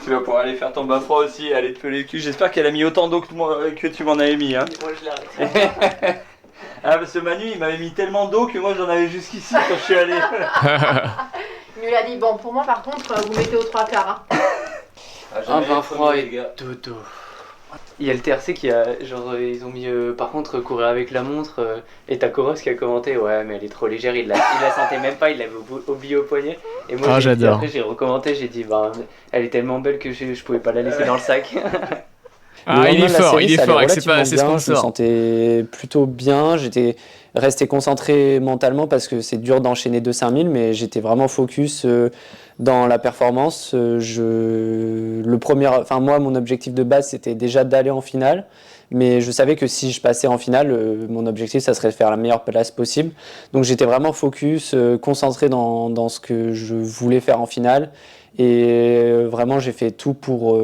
Tu vas pouvoir aller faire ton bain froid aussi, aller te peler le cul. J'espère qu'elle a mis autant d'eau que tu m'en avais mis hein. Moi je l'ai arrêté. Ah parce que Manu il m'avait mis tellement d'eau que moi j'en avais jusqu'ici quand je suis allé. Il nous l'a dit, bon pour moi par contre vous mettez aux 3/4 hein. Un bain froid et dodo. Il y a le TRC qui a, genre ils ont mis par contre courir avec la montre et t'as Koros qui a commenté ouais mais elle est trop légère, il la sentait même pas, il l'avait oublié au poignet. Et moi j'adore. Après j'ai recommenté, j'ai dit bah elle est tellement belle que je pouvais pas la laisser dans le sac. Ah il est fort avec ses sponsors. Je me sentais plutôt bien, j'étais resté concentré mentalement parce que c'est dur d'enchaîner 2 5000 mais j'étais vraiment focus dans la performance. Moi mon objectif de base c'était déjà d'aller en finale, mais je savais que si je passais en finale, mon objectif ça serait de faire la meilleure place possible. Donc j'étais vraiment focus, concentré dans ce que je voulais faire en finale. Et vraiment j'ai fait tout pour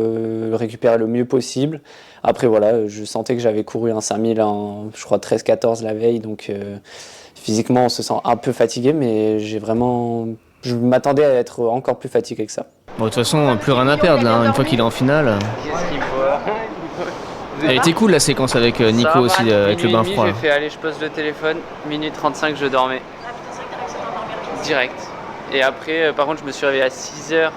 récupérer le mieux possible. Après voilà, je sentais que j'avais couru un 5000 en je crois 13-14 la veille, donc physiquement on se sent un peu fatigué, mais je m'attendais à être encore plus fatigué que ça. Bon de toute façon plus rien à perdre là, une fois qu'il est en finale. Qu'est-ce qu'il voit? Elle était cool la séquence avec Nico aussi, avec le bain froid. J'ai fait allez je pose le téléphone, minute 35 je dormais. Direct. Et après, par contre, je me suis réveillé à 6h15.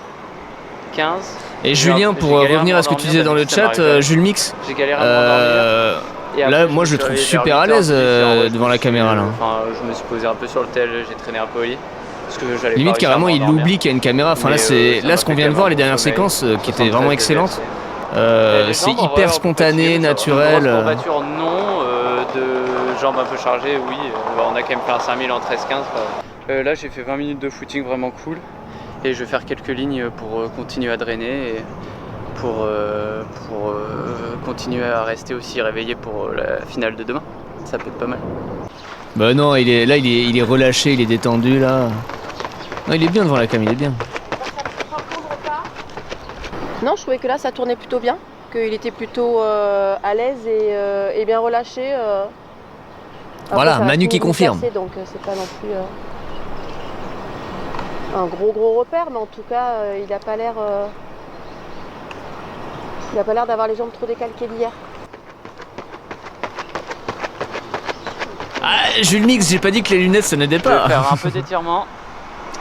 Et Julien, pour revenir à ce que tu disais dans le chat, Jules Mix, j'ai galéré à m'endormir. Là, moi, je le trouve super à l'aise devant la caméra. Là. Enfin, je me suis posé un peu sur le tel, j'ai traîné un peu au lit. Parce que j'allais limite, carrément, il oublie qu'il y a une caméra. Enfin, là, ce qu'on vient de voir, les dernières séquences, qui étaient vraiment excellentes. C'est hyper spontané, naturel. En voiture, non. De jambes un peu chargées, oui. On a quand même fait un 5000 en 13-15. Là j'ai fait 20 minutes de footing vraiment cool et je vais faire quelques lignes pour continuer à drainer et pour continuer à rester aussi réveillé pour la finale de demain. Ça peut être pas mal. Bah non, il est relâché, il est détendu là. Non, il est bien devant la cam, il est bien. Non, je trouvais que là ça tournait plutôt bien, qu'il était plutôt à l'aise et bien relâché. Voilà, Manu qui confirme. Donc c'est pas non plus un gros repère, mais en tout cas il n'a pas l'air d'avoir les jambes trop décalquées d'hier. Ah, Jules Mix, j'ai pas dit que les lunettes ça n'aidait Je vais pas. faire un peu d'étirement.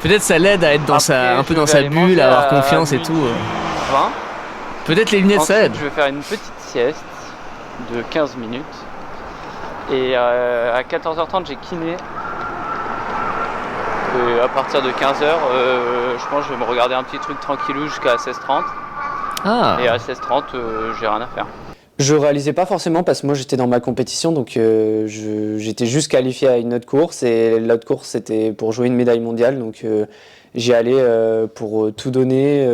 Peut-être ça l'aide à être dans un peu dans sa bulle, à avoir confiance et tout. 20. Peut-être les lunettes ça aide. Ensuite, je vais faire une petite sieste de 15 minutes. Et à 14h30, j'ai kiné. Et à partir de 15h, je pense que je vais me regarder un petit truc tranquillou jusqu'à 16h30. Ah. Et à 16h30, j'ai rien à faire. Je réalisais pas forcément parce que moi j'étais dans ma compétition, donc j'étais juste qualifié à une autre course et l'autre course c'était pour jouer une médaille mondiale, donc j'y allais pour tout donner,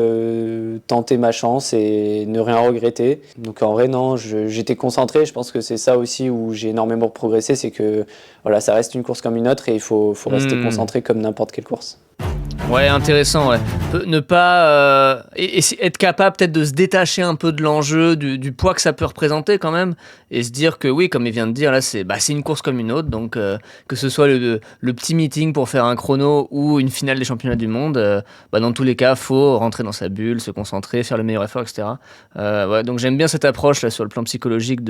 tenter ma chance et ne rien regretter. Donc en vrai non, j'étais concentré, je pense que c'est ça aussi où j'ai énormément progressé, c'est que voilà, ça reste une course comme une autre et il faut rester concentré comme n'importe quelle course. Ouais, intéressant, ouais. Ne pas et être capable peut-être de se détacher un peu de l'enjeu, du poids que ça peut représenter quand même, et se dire que oui, comme il vient de dire, là c'est une course comme une autre, donc que ce soit le petit meeting pour faire un chrono ou une finale des championnats du monde, dans tous les cas, faut rentrer dans sa bulle, se concentrer, faire le meilleur effort, etc. Ouais, donc j'aime bien cette approche là sur le plan psychologique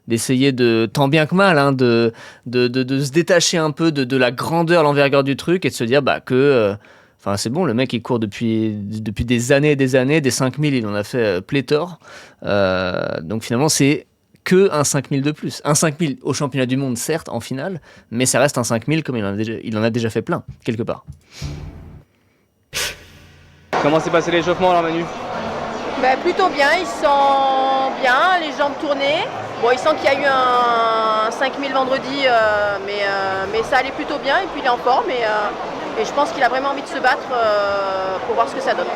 d'essayer de, tant bien que mal, hein, de se détacher un peu de la grandeur, l'envergure du truc et de se dire que c'est bon, le mec il court depuis des années et des années, des 5000 il en a fait pléthore, donc finalement c'est que un 5000 de plus, un 5000 au championnat du monde certes en finale, mais ça reste un 5000 comme il en a déjà fait plein quelque part. Comment s'est passé l'échauffement là, Manu? Plutôt bien, il sent bien, les jambes tournées. Bon, il sent qu'il y a eu un 5000 vendredi, mais ça allait plutôt bien et puis il est en forme et je pense qu'il a vraiment envie de se battre pour voir ce que ça donne.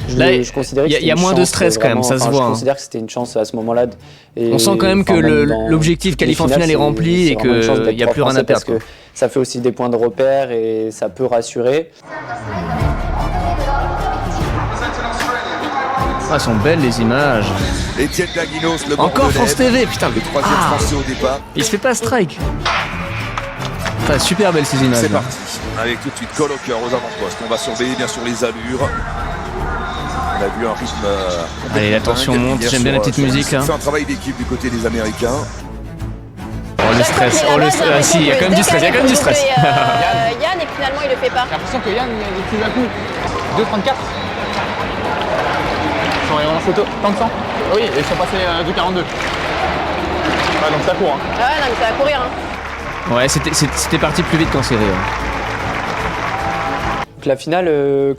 Je considérais que il y a moins de stress quand même, ça se voit. Je considère que c'était une chance à ce moment-là. On sent quand même que l'objectif qualif en finale est rempli et qu'il n'y a plus rien à perdre. Parce que ça fait aussi des points de repère et ça peut rassurer. Ah, sont belles les images. Étienne Daguinos, le encore France TV, putain. Le troisième français au départ. Il se fait pas strike. Enfin, super belles ces images. C'est parti. Avec tout de suite Cole Hauker aux avant-postes. On va surveiller bien sûr les allures. On a vu un rythme. Allez, la tension monte. J'aime bien la petite musique là. C'est un travail d'équipe du côté des Américains. Oh le stress, ah si, il y a quand même du stress, Yann et finalement il le fait pas. J'ai l'impression que Yann est plus à coup. 2,34. En photo, tant de sang. Oui, ils sont passés 2,42. Ouais, donc ça court. Ah ouais, non, mais ça va courir. Hein. Ouais, c'était parti plus vite qu'en série. Donc la finale,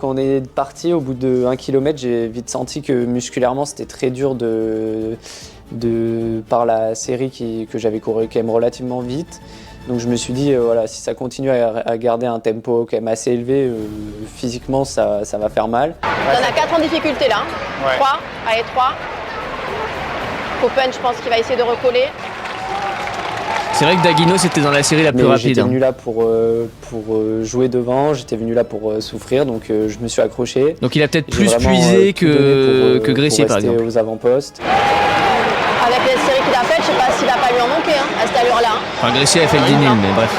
quand on est parti au bout de 1 km, j'ai vite senti que musculairement c'était très dur par la série que j'avais couru quand même relativement vite. Donc je me suis dit, voilà, si ça continue à garder un tempo quand même assez élevé, physiquement ça va faire mal. On a 4 en difficulté là. Ouais. 3, allez 3. Copen, je pense qu'il va essayer de recoller. C'est vrai que Daguinos était dans la série la plus rapide. J'étais venu là pour jouer devant, j'étais venu là pour souffrir, donc je me suis accroché. Donc il a peut-être plus puisé que Gressier par exemple. Aux avant-postes. Avec les séries qu'il a faites, je sais pas s'il a pas eu en manquer à cette allure-là. Enfin, Gressier a fait le 10 000, mais bref.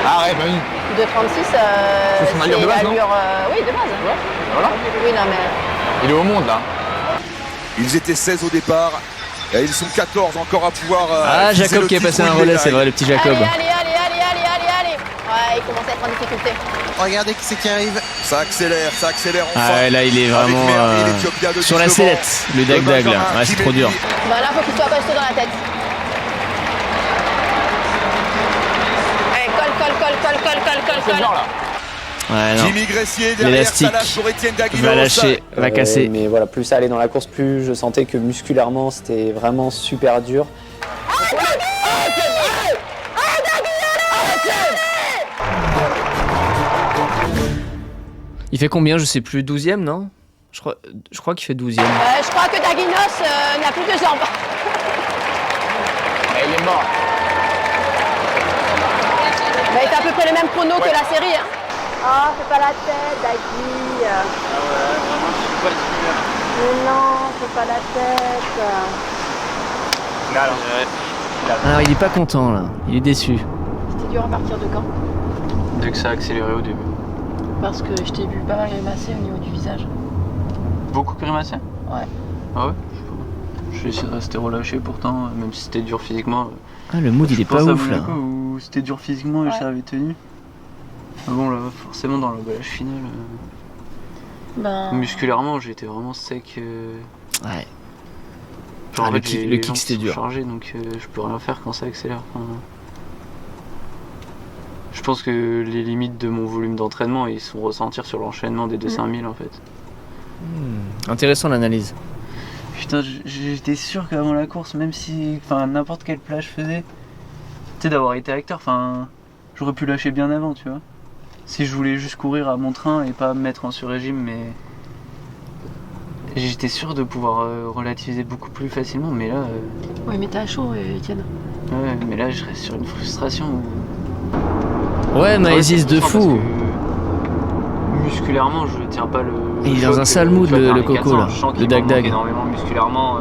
Ah ouais, bah oui. 2,36, c'est son allure de base, non oui, de base. Ouais. Voilà. Oui, non, mais... Il est au monde là. Ils étaient 16 au départ. Et ils sont 14 encore à pouvoir. Jacob qui est passé un relais, c'est vrai, le petit Jacob. Allez. Ouais, il commence à être en difficulté. Regardez qui c'est qui arrive. Ça accélère enfin. Ah ouais, là il est vraiment sur la sellette, le dag là. Ouais, c'est trop dur. Bah là, faut qu'il soit costaud dans la tête. Allez, colle. Ouais, non. Jimmy Gressier derrière, ça lâche pour Étienne Daguinos. Va lâcher, va casser. Mais voilà, plus ça allait dans la course, plus je sentais que musculairement c'était vraiment super dur. Il fait combien? Je sais plus, 12e, non? Je crois qu'il fait 12e. Je crois que Daguinos n'a plus de jambes. Il est mort. Mais il est à peu près le même chrono que la série. Hein. Ah, fais pas la tête, Dagui. Ah ouais, vraiment, je suis pas le suiveur. Mais non, fais pas la tête. Alors, il est pas content, là. Il est déçu. C'était dur à partir de quand? Dès que ça a accéléré au début. Parce que je t'ai vu pas mal grimacer au niveau du visage. Beaucoup grimacer? Ouais. Ah ouais? Je vais essayer de rester relâché pourtant, même si c'était dur physiquement. Ah, le mood il est pas ouf là. Où c'était dur physiquement et ça avait tenu. Ah bon là, forcément dans l'emballage final, musculairement j'étais vraiment sec. Ouais. Genre, le kick c'était dur. Chargé, donc je peux rien faire quand ça accélère. Enfin, je pense que les limites de mon volume d'entraînement ils sont ressentir sur l'enchaînement des 2-5000 en fait. Intéressant l'analyse. Putain, j'étais sûr qu'avant la course, même si, n'importe quel plat je faisais, tu sais, d'avoir été acteur, j'aurais pu lâcher bien avant, tu vois. Si je voulais juste courir à mon train et pas me mettre en sur-régime, mais j'étais sûr de pouvoir relativiser beaucoup plus facilement, mais là. Ouais, mais t'as chaud, Etienne. Ouais, mais là, je reste sur une frustration. Ouais, Maësys de fou. Musculairement, je tiens pas le. Il est dans un sale mood, le Coco là, le Dag-Dag. Énormément musculairement.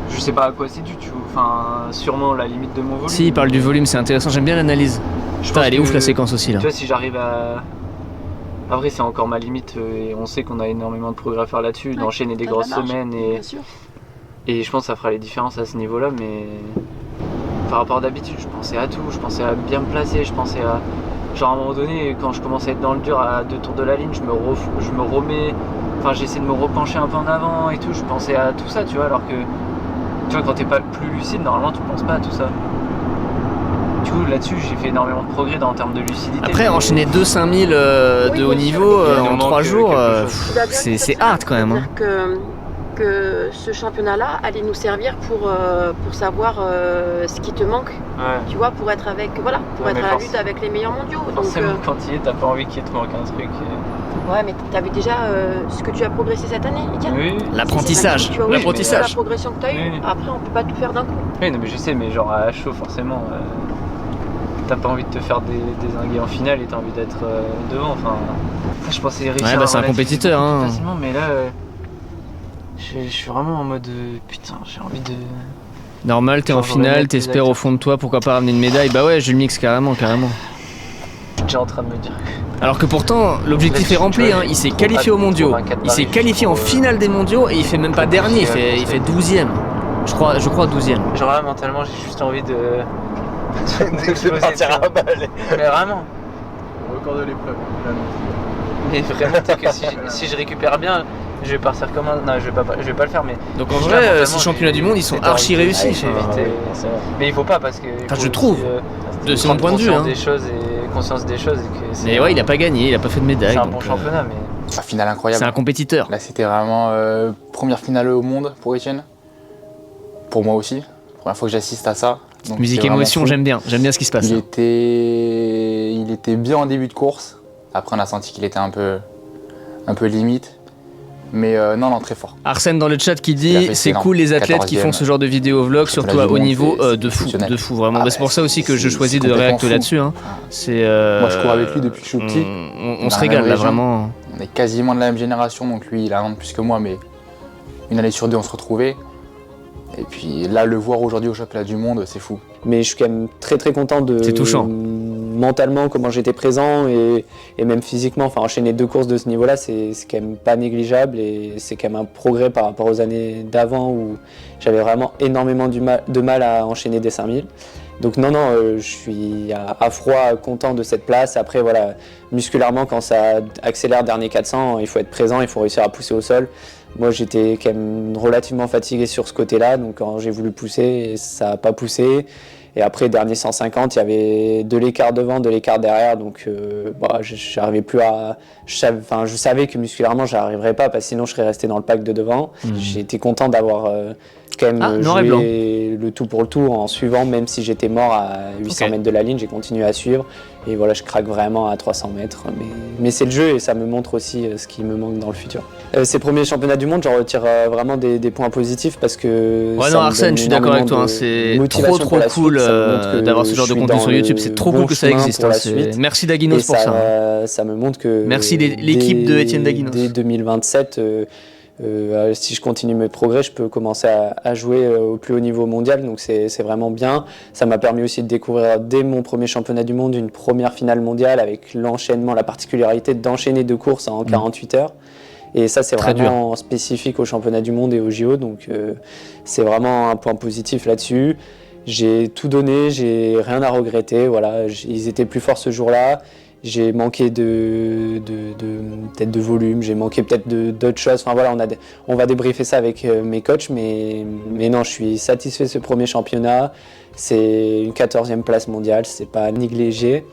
Je sais pas à quoi c'est dû, tu vois. Sûrement la limite de mon volume. Si, il parle du volume, c'est intéressant, j'aime bien l'analyse. Putain, elle est ouf la séquence aussi là. Tu vois, si j'arrive à. Après, c'est encore ma limite et on sait qu'on a énormément de progrès à faire là-dessus, d'enchaîner des grosses semaines et je pense que ça fera les différences à ce niveau-là, mais par rapport à d'habitude, je pensais à tout, je pensais à bien me placer, je pensais à. Genre à un moment donné, quand je commençais à être dans le dur à 2 tours de la ligne, je me remets. J'essaie de me repencher un peu en avant et tout, je pensais à tout ça, tu vois, alors que. Tu vois, quand t'es pas plus lucide, normalement tu penses pas à tout ça. Du coup, là-dessus, j'ai fait énormément de progrès en termes de lucidité. Après, enchaîner 2-5000 de haut niveau en 3 jours, c'est hard quand même. Que ce championnat-là allait nous servir pour savoir ce qui te manque, tu vois, pour être avec, à la lutte avec les meilleurs mondiaux. Forcément, quand il est, t'as pas envie qu'il te manque un truc. Ouais, mais t'avais déjà ce que tu as progressé cette année, Etienne. Oui. L'apprentissage. La progression que t'as eue. Après, on peut pas tout faire d'un coup. Oui, non, mais je sais, mais genre à chaud, forcément, t'as pas envie de te faire dézinguer en finale et t'as envie d'être devant. Je pensais réussir. Ouais, c'est un compétiteur. Hein. Facilement, mais là. Je suis vraiment en mode putain, j'ai envie de. Normal, t'es en finale, t'espères au fond de toi, pourquoi pas ramener une médaille. Bah ouais, je le mixe carrément. Je suis déjà en train de me dire. Alors que pourtant, l'objectif est rempli, hein. Il s'est qualifié aux mondiaux, il s'est qualifié en finale des mondiaux et il fait même pas dernier, il fait 12ème. Je crois 12ème. Genre là, mentalement, j'ai juste envie de. de partir à balle. Mais vraiment. Record de l'épreuve. Mais vraiment, si je récupère bien. Je vais partir comme un. Non, je vais pas le faire, mais. Donc en vrai, ces championnats du monde, ils sont archi réussis. Mais il faut pas parce que. Je trouve. De son point de vue. Conscience des choses. Mais ouais, il a pas gagné, il a pas fait de médaille. C'est un bon championnat, mais. La finale incroyable. C'est un compétiteur. Là, c'était vraiment première finale au monde pour Etienne. Pour moi aussi. Première fois que j'assiste à ça. Donc, musique émotion, j'aime bien ce qui se passe. Il était bien en début de course. Après, on a senti qu'il était un peu limite. Mais non, très fort. Arsène dans le chat qui dit c'est cool les athlètes qui font ce genre de vidéo vlog, surtout à haut niveau, de fou vraiment. C'est pour ça aussi que je choisis de réacter là-dessus. Hein. Moi je cours avec lui depuis que je suis petit. On se régale là vraiment. On est quasiment de la même génération, donc lui il a un an de plus que moi, mais une année sur 2 on se retrouvait. Et puis là, le voir aujourd'hui au championnat du monde, c'est fou. Mais je suis quand même très content de. C'est touchant. Mentalement, comment j'étais présent et même physiquement. Enfin, enchaîner 2 courses de ce niveau-là, c'est quand même pas négligeable et c'est quand même un progrès par rapport aux années d'avant où j'avais vraiment énormément de mal à enchaîner des 5000. Donc non, je suis à froid content de cette place. Après, voilà, musculairement, quand ça accélère dernier 400, il faut être présent, il faut réussir à pousser au sol. Moi, j'étais quand même relativement fatigué sur ce côté-là, donc quand j'ai voulu pousser, ça n'a pas poussé. Et après, dernier 150, il y avait de l'écart devant, de l'écart derrière, donc j'arrivais plus à. Je savais que musculairement, j'arriverais pas, parce que sinon, je serais resté dans le pack de devant. J'ai été content d'avoir quand même joué le tout pour le tout en suivant, même si j'étais mort à 800 mètres de la ligne, j'ai continué à suivre. Et voilà, je craque vraiment à 300 mètres. Mais c'est le jeu et ça me montre aussi ce qui me manque dans le futur. Ces premiers championnats du monde, j'en retire vraiment des points positifs parce que. Ouais, non, Arsène, je suis d'accord avec toi. Hein, c'est trop cool d'avoir ce genre de contenu sur YouTube. C'est trop cool que ça existe. Merci Daginos pour ça. Ça me montre que. Merci l'équipe de Etienne Daginos. Dès 2027. Si je continue mes progrès, je peux commencer à jouer au plus haut niveau mondial, donc c'est vraiment bien. Ça m'a permis aussi de découvrir dès mon premier championnat du monde une première finale mondiale avec l'enchaînement, la particularité d'enchaîner 2 courses en 48 heures. Et ça, c'est Très vraiment spécifique au championnat du monde et au JO. Donc, c'est vraiment un point positif là-dessus. J'ai tout donné, j'ai rien à regretter. Voilà, ils étaient plus forts ce jour-là. J'ai manqué peut-être de volume, j'ai manqué peut-être d'autres choses. Enfin voilà, on va débriefer ça avec mes coachs, mais non, je suis satisfait de ce premier championnat. C'est une 14e place mondiale, c'est pas négligé.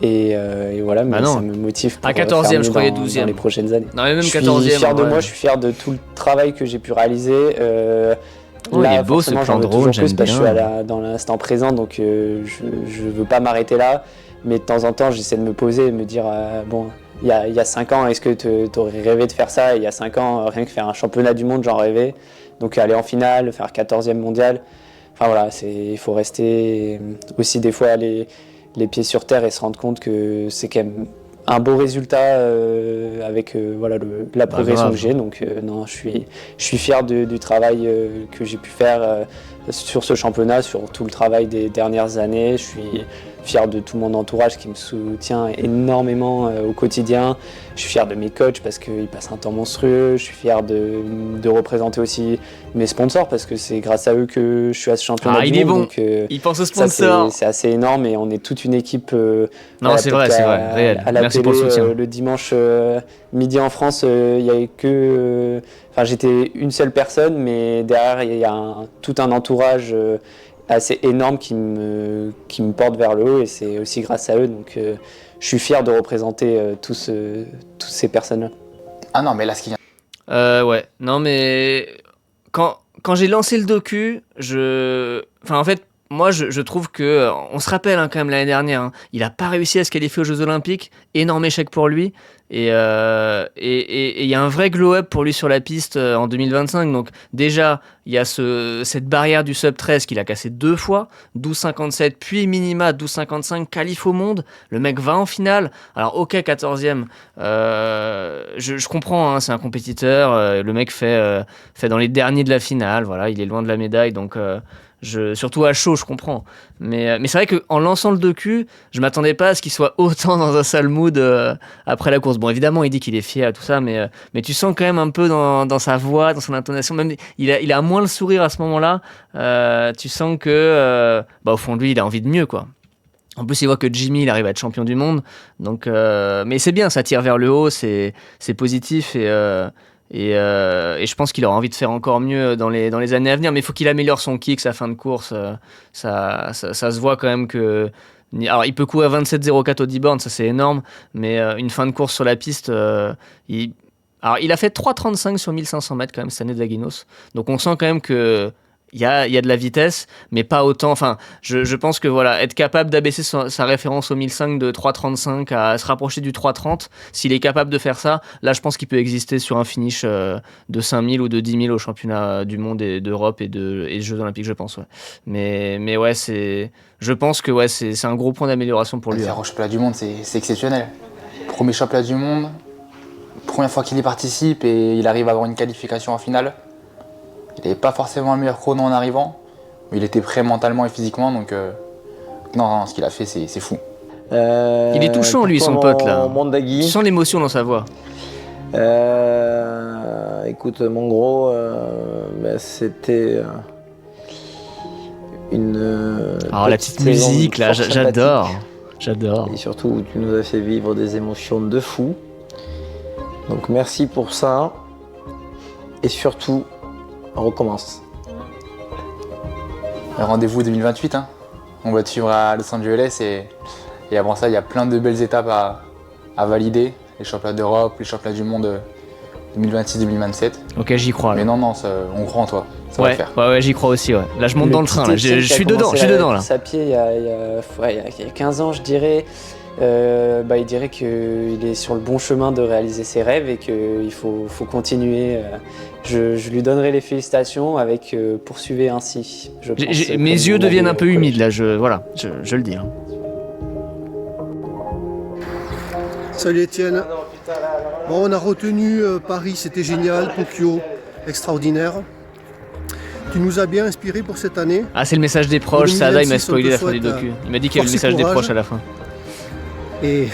Et voilà, mais ça me motive pour 14e, je croyais dans 12e. les prochaines années. Non, mais même 14e. Je suis fier de ouais. moi, je suis fier de tout le travail que j'ai pu réaliser. Oh, là, il est beau ce plan drone, j'aime parce que je suis bien. dans l'instant présent, donc je veux pas m'arrêter là. Mais de temps en temps, j'essaie de me poser et de me dire, bon, il y a 5 ans, est-ce que tu aurais rêvé de faire ça? Il y a 5 ans, rien que faire un championnat du monde, j'en rêvais. Donc aller en finale, faire 14e mondial. Enfin voilà, il faut rester aussi des fois les pieds sur terre et se rendre compte que c'est quand même un beau résultat avec voilà, la progression que j'ai. Donc non, je suis fier du travail que j'ai pu faire sur ce championnat, sur tout le travail des dernières années. Je suis fier de tout mon entourage qui me soutient énormément au quotidien. Je suis fier de mes coachs parce qu'ils passent un temps monstrueux. Je suis fier de représenter aussi mes sponsors parce que c'est grâce à eux que je suis à ce championnat du monde. Bon. Donc, il pense aux sponsors. C'est assez énorme et on est toute une équipe. Non, c'est vrai, réel. À la Merci télé, pour le soutien. Le dimanche midi en France, il n'y avait que. J'étais une seule personne, mais derrière, il y a tout un entourage assez énorme qui me porte vers le haut et c'est aussi grâce à eux. Donc je suis fier de représenter toutes ces personnes-là. Ah non, mais là, ce qui vient. Ouais, non, mais quand j'ai lancé le docu, en fait, moi, je trouve que, on se rappelle quand même l'année dernière, hein, il n'a pas réussi à se qualifier aux Jeux Olympiques, énorme échec pour lui, et il y a un vrai glow-up pour lui sur la piste en 2025. Donc déjà, il y a cette barrière du sub 13 qu'il a cassé 2 fois, 12,57, puis minima 12,55, qualif au monde, le mec va en finale. Alors ok, 14e, je comprends, hein, c'est un compétiteur, le mec fait dans les derniers de la finale, voilà, il est loin de la médaille, donc... surtout à chaud, je comprends. Mais c'est vrai qu'en lançant le docu, je m'attendais pas à ce qu'il soit autant dans un sale mood après la course. Bon, évidemment, il dit qu'il est fier, tout ça, mais tu sens quand même un peu dans sa voix, dans son intonation, même il a moins le sourire à ce moment-là. Tu sens que, au fond de lui, il a envie de mieux, quoi. En plus, il voit que Jimmy, il arrive à être champion du monde. Donc, mais c'est bien, ça tire vers le haut, c'est positif et je pense qu'il aura envie de faire encore mieux dans les années à venir, mais il faut qu'il améliore son kick, sa fin de course. Ça se voit quand même que... Alors, il peut courir 27,04 au D-Born, ça c'est énorme, mais une fin de course sur la piste, il a fait 3,35 sur 1500 mètres quand même cette année de Daginos. Donc on sent quand même que... Il y a de la vitesse, mais pas autant. Enfin, je pense que voilà, être capable d'abaisser sa référence au 1005 de 3,35 à se rapprocher du 3,30, s'il est capable de faire ça, là, je pense qu'il peut exister sur un finish de 5000 ou de 10 000 au championnat du monde et d'Europe et des Jeux Olympiques, je pense. Ouais. Mais ouais, je pense que ouais, c'est un gros point d'amélioration pour lui. Le championnat du monde, c'est exceptionnel. Premier championnat du monde, première fois qu'il y participe et il arrive à avoir une qualification en finale. Il n'avait pas forcément le meilleur chrono en arrivant, mais il était prêt mentalement et physiquement, donc non, ce qu'il a fait, c'est fou. Il est touchant, lui, son pote, là. Mondagui. Tu sens l'émotion dans sa voix. Écoute, mon gros, c'était une. Alors, la petite musique, là, j'adore. Et surtout, tu nous as fait vivre des émotions de fou. Donc, merci pour ça. Et surtout, on recommence. Rendez-vous 2028, hein. On va te suivre à Los Angeles et avant ça, il y a plein de belles étapes à valider. Les championnats d'Europe, les championnats du monde 2026-2027. Ok, j'y crois. Mais non, on croit en toi. Ça va le faire. Ouais, j'y crois aussi. Ouais. Là, je monte dans le train. Là. Je suis dedans là. À pied il y a 15 ans, je dirais. Il dirait qu'il est sur le bon chemin de réaliser ses rêves et qu'il faut continuer. Je lui donnerai les félicitations avec poursuivez ainsi. Mes yeux deviennent un peu humides là, je le dis. Hein. Salut Étienne. Bon, on a retenu Paris, c'était génial, Tokyo, extraordinaire. Tu nous as bien inspiré pour cette année. Ah, c'est le message des proches, Sada, il m'a spoilé la fin du docu. Il m'a dit qu'il y avait le message des proches à la fin. Et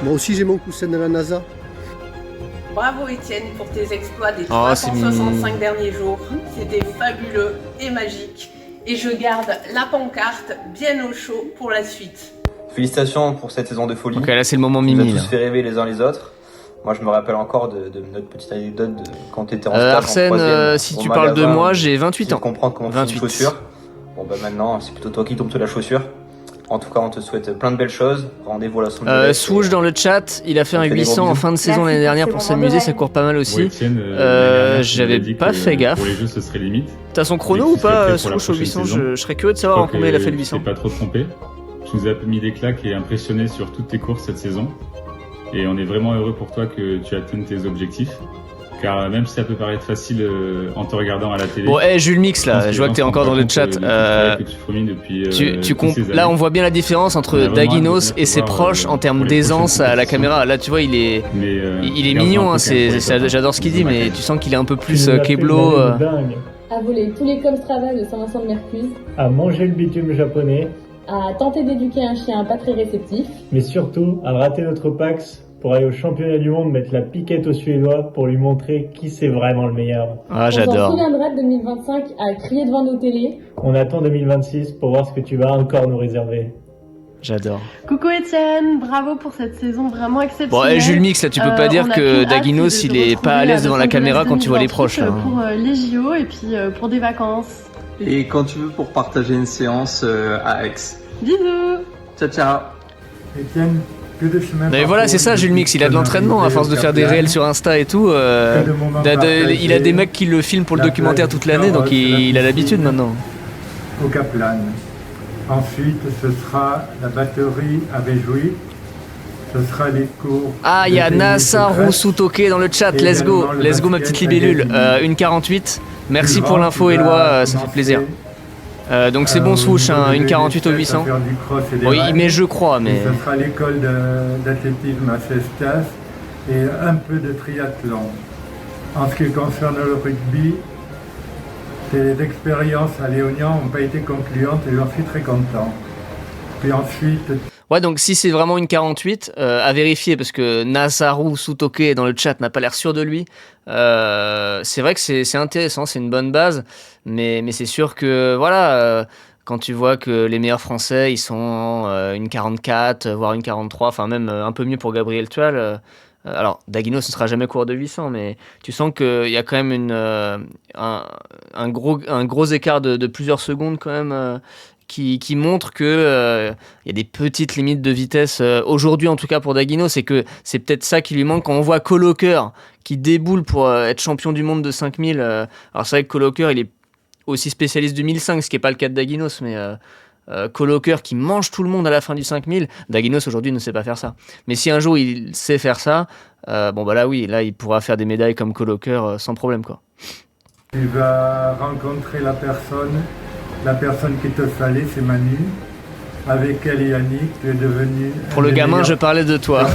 moi aussi j'ai mon coussin de la NASA. Bravo Étienne pour tes exploits des Oh, c'est 365 derniers jours. C'était fabuleux et magique. Et je garde la pancarte bien au chaud pour la suite. Félicitations pour cette saison de folie. Ok, là c'est le moment Vous Mimi. avez Là. tous fait rêver les uns les autres. Moi je me rappelle encore de notre petite anecdote de quand tu étais en stage Arsène, en troisième, si au tu parles de magasin, moi, j'ai 28 essayer ans. de comprendre comment faire une 28. chaussure. Bon bah maintenant c'est plutôt toi qui tombes sur la chaussure. En tout cas on te souhaite plein de belles choses. Rendez-vous à Los Angeles. Swoosh dans le chat, il a fait un On fait des 800 gros en bisous. fin de saison Merci l'année pour dernière ces pour moments s'amuser, de ça rêve. court pas mal aussi. Ouais, Étienne, l'année dernière, tu J'avais m'avais dit pas que fait gaffe. Pour les jeux, ce serait limite. T'as son chrono Mais ou qu'il serait pas, prêt pour la Swoosh au prochaine 800 saison. je serais curieux de savoir en combien il a fait le 800. Tu t'es pas trop trompé. Tu nous as mis des claques et impressionné sur toutes tes courses cette saison. Et on est vraiment heureux pour toi que tu atteignes tes objectifs. Car même si ça peut paraître facile en te regardant à la télé. Bon, Jules Mix là, je vois que t'es encore dans le chat. Là, on voit bien la différence entre Daginos et ses proches en termes d'aisance à la caméra. Là, tu vois, il est mignon, hein, j'adore ce qu'il dit, mais tu sens qu'il est un peu plus Keblo. À voler tous les Comstrava de Saint-Vincent de Mercuse. À manger le bitume japonais. À tenter d'éduquer un chien pas très réceptif. Mais surtout, à rater notre Pax pour aller au championnat du monde mettre la piquette aux Suédois pour lui montrer qui c'est vraiment le meilleur. Ah, On s'en j'adore. souviendra de 2025 à crier devant nos télés. On attend 2026 pour voir ce que tu vas encore nous réserver. J'adore. Coucou Étienne, bravo pour cette saison vraiment exceptionnelle. Bon, Jules Mix, là, tu peux pas dire que Daginos, il est pas à l'aise devant la caméra quand tu vois les proches. Là, hein. Pour les JO et puis pour des vacances. Et quand tu veux pour partager une séance à Aix. Bisous. Ciao ciao. Étienne, que de chemin. Mais voilà, c'est ça, Jules Mix, il a de l'entraînement à force de faire des réels sur Insta et tout. Il a des mecs qui le filment pour le documentaire toute l'année, donc il a l'habitude maintenant. Au Kaplan. Ensuite, ce sera la batterie à Béjouy. Ce sera les cours. Ah, il y a Nasa Roussutoke dans le chat, let's go ma petite libellule. 1,48. Merci pour l'info, Éloi, ça fait plaisir. Donc c'est bon, Swoosh, hein, 1,48 au 800. Bon, il met je crois, mais. Ce sera l'école d'athlétisme à Cestas et un peu de triathlon. En ce qui concerne le rugby, tes expériences à Léognan n'ont pas été concluantes et j'en suis très content. Puis ensuite. Ouais, donc si c'est vraiment une 48, à vérifier parce que Nasaru Sutoke dans le chat n'a pas l'air sûr de lui. C'est vrai que c'est intéressant, c'est une bonne base, mais c'est sûr que voilà, quand tu vois que les meilleurs Français ils sont une 44, voire une 43, enfin même un peu mieux pour Gabriel Tual. Alors Daginos ne sera jamais coureur de 800, mais tu sens qu'il y a quand même un gros écart de plusieurs secondes quand même. Qui montre que y a des petites limites de vitesse aujourd'hui en tout cas pour Daginos, c'est que c'est peut-être ça qui lui manque quand on voit Colocker qui déboule pour être champion du monde de 5000. Alors c'est vrai que Colocker il est aussi spécialiste du 1005, ce qui n'est pas le cas de Daginos, mais Colocker qui mange tout le monde à la fin du 5000, Daginos aujourd'hui ne sait pas faire ça. Mais si un jour il sait faire ça, bon bah là oui, là il pourra faire des médailles comme Colocker sans problème quoi. Tu vas rencontrer la personne qu'il te fallait, c'est Manu. Avec elle et Yannick, tu es devenu. Pour le gamin, je parlais de toi.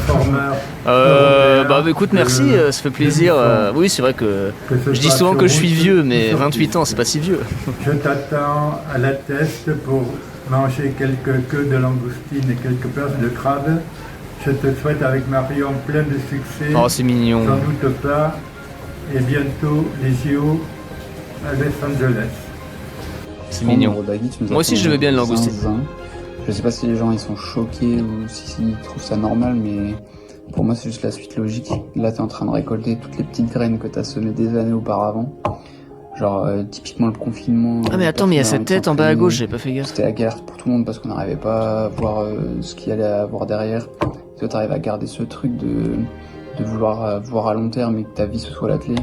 Bah écoute, merci, ça fait plaisir. Oui, c'est vrai que je dis souvent que je suis vieux, mais 28 ans, c'est pas si vieux. Je t'attends à la teste pour manger quelques queues de langoustine et quelques perches de crabe. Je te souhaite avec Marion plein de succès. Oh, c'est mignon. Sans doute pas. Et bientôt les JO à Los Angeles. C'est mignon. Moi aussi, je veux bien le langoustine. Je sais pas si les gens ils sont choqués ou s'ils trouvent ça normal, mais pour moi c'est juste la suite logique. Là t'es en train de récolter toutes les petites graines que t'as semées des années auparavant. Genre typiquement le confinement. Ah mais attends, mais il y a cette tête en bas à gauche, j'ai pas fait gaffe. C'était la guerre pour tout le monde parce qu'on n'arrivait pas à voir ce qu'il y allait avoir derrière. Toi t'arrives à garder ce truc de vouloir voir à long terme et que ta vie ce soit l'athlète.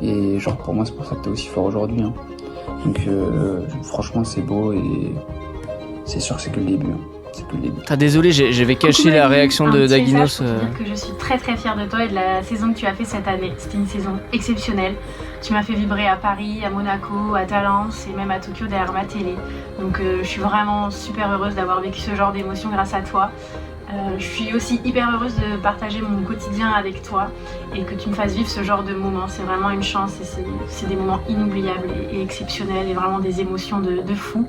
Et genre pour moi c'est pour ça que t'es aussi fort aujourd'hui. Hein. Donc franchement c'est beau et c'est sûr que c'est que le début. C'est que le début. Ah désolé, j'avais caché la réaction de Daginos. Pour te dire que je suis très très fière de toi et de la saison que tu as fait cette année. C'était une saison exceptionnelle. Tu m'as fait vibrer à Paris, à Monaco, à Talence et même à Tokyo derrière ma télé. Donc je suis vraiment super heureuse d'avoir vécu ce genre d'émotion grâce à toi. Je suis aussi hyper heureuse de partager mon quotidien avec toi et que tu me fasses vivre ce genre de moments. C'est vraiment une chance et c'est des moments inoubliables et exceptionnels et vraiment des émotions de fou.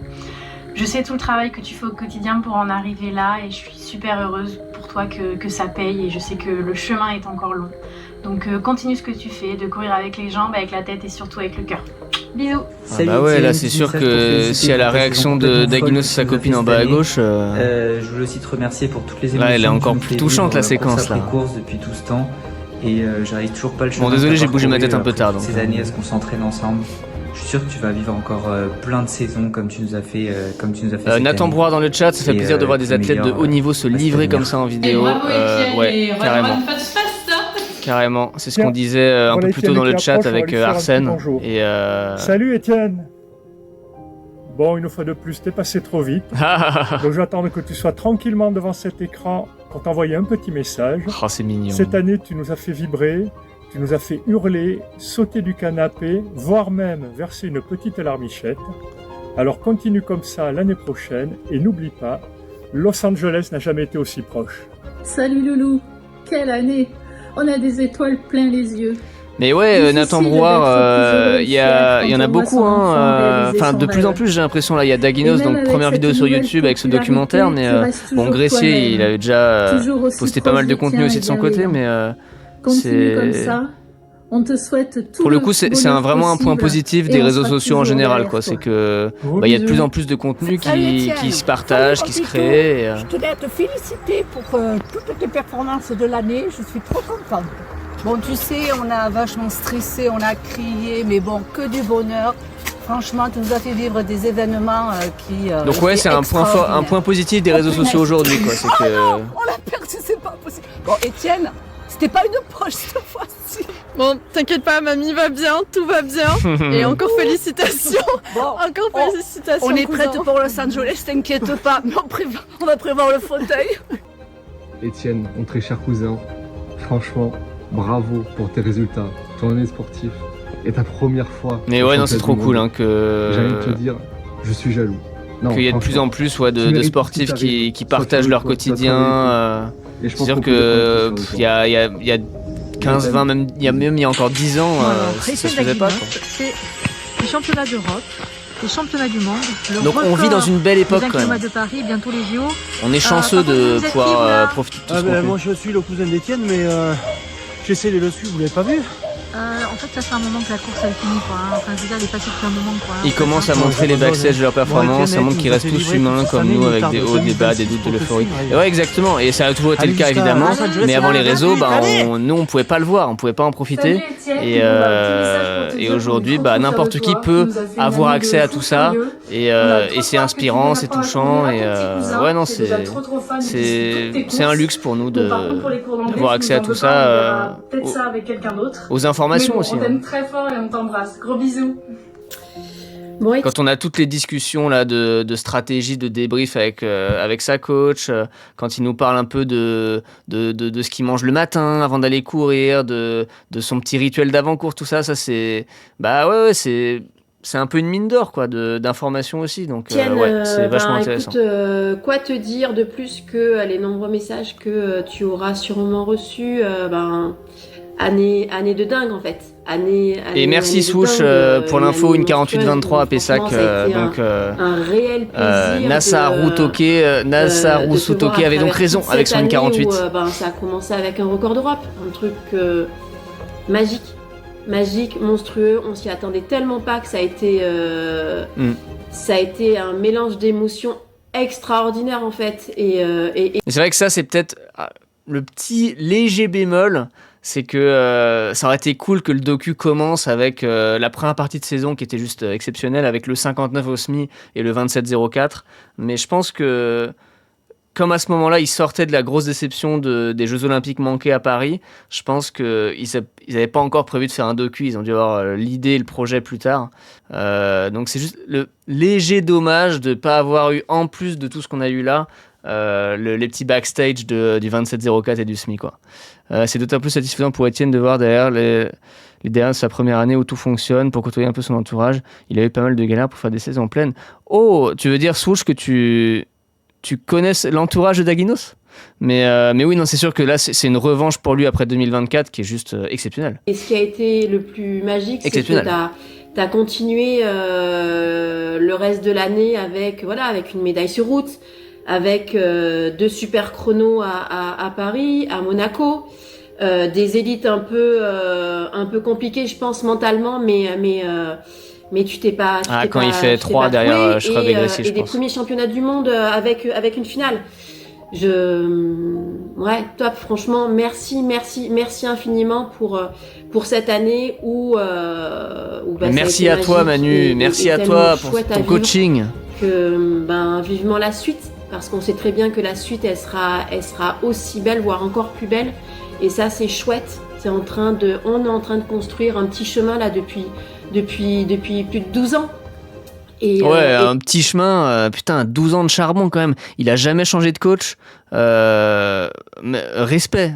Je sais tout le travail que tu fais au quotidien pour en arriver là et je suis super heureuse pour toi que ça paye et je sais que le chemin est encore long. Donc continue ce que tu fais, de courir avec les jambes, avec la tête et surtout avec le cœur. Bisous. Ah bah ouais, là c'est sûr que si à la réaction d'Aguinos et sa copine en bas à gauche... Je voulais aussi te remercier pour toutes les émotions. Là, elle est encore plus touchante la séquence là. Course depuis tout ce temps et j'arrive toujours pas le chemin. Bon désolé, j'ai bougé ma tête un peu tard. Ces années à ce qu'on s'entraîne ensemble. Je suis sûr que tu vas vivre encore plein de saisons comme tu nous as fait. Nathan Brouard dans le chat, ça fait plaisir de voir des athlètes de haut niveau se livrer comme ça en vidéo. Ouais, carrément. Carrément, c'est ce qu'on disait un peu plus tôt dans le chat avec Arsène. Salut Étienne. Bon, une fois de plus, t'es passé trop vite. Donc j'attends que tu sois tranquillement devant cet écran pour t'envoyer un petit message. Oh, c'est mignon. Cette année, tu nous as fait vibrer, tu nous as fait hurler, sauter du canapé, voire même verser une petite larmichette. Alors continue comme ça l'année prochaine et n'oublie pas, Los Angeles n'a jamais été aussi proche. Salut Loulou, quelle année! On a des étoiles plein les yeux. Mais ouais, Nathan Brouard, il y en a beaucoup, hein. Enfin, de plus en plus, j'ai l'impression là, il y a Daguinos, donc première vidéo sur YouTube avec ce documentaire, mais bon, Gressier, il avait déjà posté pas mal de contenu aussi de son côté, mais continue comme ça. On te souhaite tout. Pour le coup, c'est vraiment un point positif des réseaux sociaux en général, quoi. C'est que il y a de plus en plus de contenu qui se partage, qui se crée. Je tenais à te féliciter pour toutes tes performances de l'année. Je suis trop contente. Bon, tu sais, on a vachement stressé, on a crié, mais bon, que du bonheur. Franchement, tu nous as fait vivre des événements qui. Donc ouais, c'est un point positif des réseaux sociaux aujourd'hui, quoi. C'est que. Non, on l'a perdu, c'est pas possible. Bon, Étienne, c'était pas une poche cette fois-ci. Bon, t'inquiète pas, mamie va bien, tout va bien. Et encore félicitations. Bon, encore félicitations. On est prête pour Los Angeles, t'inquiète pas. On va prévoir le fauteuil. Étienne, mon très cher cousin, franchement, bravo pour tes résultats, ton année sportive et ta première fois. Mais ouais, non, c'est trop cool, hein, que. J'allais te dire, je suis jaloux. Qu'il y ait de plus en plus de sportifs qui partagent leur quotidien. C'est sûr que il y a 15, 20, même il y a encore 10 ans, ça se faisait pas. C'est les championnats d'Europe, les championnats du monde. Donc on vit dans une belle époque quand même. De Paris, bientôt les JO. On est chanceux de pouvoir profiter de tout ce qu'on fait. Moi je suis le cousin d'Étienne, mais j'essaie de le suivre, vous l'avez pas vu? En fait, ça fait un moment que la course elle finit, quoi. Enfin, je veux dire, elle est passée depuis un moment, quoi. Ils commencent à montrer les backstage de leur performance, ça montre qu'ils restent tous humains comme nous, avec des hauts, des bas, des doutes, de l'euphorie. Et ouais, exactement. Et ça a toujours été le cas, évidemment. Mais avant les réseaux, nous, on pouvait pas le voir, on pouvait pas en profiter. Et aujourd'hui, n'importe qui peut avoir accès à tout ça. Et c'est inspirant, c'est touchant. Et ouais, non, c'est un luxe pour nous d'avoir accès à tout ça. Peut-être ça avec quelqu'un d'autre. Aux informations aussi. On t'aime très fort et on t'embrasse. Gros bisous. Quand on a toutes les discussions là de stratégie, de débrief avec sa coach, quand il nous parle un peu de ce qu'il mange le matin avant d'aller courir, de son petit rituel d'avant-course, tout ça, c'est c'est un peu une mine d'or, quoi, d'informations aussi. Donc c'est vachement intéressant. Écoute, quoi te dire de plus que les nombreux messages que tu auras sûrement reçus, année de dingue en fait. Et merci Swoosh pour l'info, une 48-23 à Pessac. Donc un réel plaisir. Nasaru Sutoke avait donc raison avec son 48. Ça a commencé avec un record d'Europe, un truc magique, monstrueux. On s'y attendait tellement pas que ça a été un mélange d'émotions extraordinaire en fait. Et c'est vrai que ça c'est peut-être le petit léger bémol. C'est que ça aurait été cool que le docu commence avec la première partie de saison qui était juste exceptionnelle, avec le 59 au SMI et le 27-04. Mais je pense que, comme à ce moment-là, ils sortaient de la grosse déception des Jeux Olympiques manqués à Paris, je pense qu'ils n'avaient pas encore prévu de faire un docu. Ils ont dû avoir l'idée et le projet plus tard. Donc c'est juste le léger dommage de ne pas avoir eu, en plus de tout ce qu'on a eu là, les petits backstage du 27-04 et du SMI, quoi. C'est d'autant plus satisfaisant pour Étienne de voir derrière les dernières de sa première année où tout fonctionne, pour côtoyer un peu son entourage. Il a eu pas mal de galères pour faire des saisons pleines. Oh, tu veux dire, Swoosh, que tu connais l'entourage de Daguinos? Mais oui, non, c'est sûr que là, c'est une revanche pour lui après 2024 qui est juste exceptionnelle. Et ce qui a été le plus magique, c'est que t'as continué le reste de l'année avec une médaille sur route, avec 2 super chronos à Paris, à Monaco. des élites un peu compliquées, je pense, mentalement, mais tu t'es pas. Quand il fait 3 derrière Shrub et Gracie, je pense. Et des premiers championnats du monde avec une finale. Ouais, top, franchement, merci infiniment pour cette année où merci à toi, Manu, merci à toi pour ton coaching. Vivement la suite, parce qu'on sait très bien que la suite, elle sera aussi belle, voire encore plus belle. Et ça, c'est chouette. On est en train de construire un petit chemin là depuis plus de 12 ans. Un petit chemin, 12 ans de charbon quand même. Il a jamais changé de coach. Respect.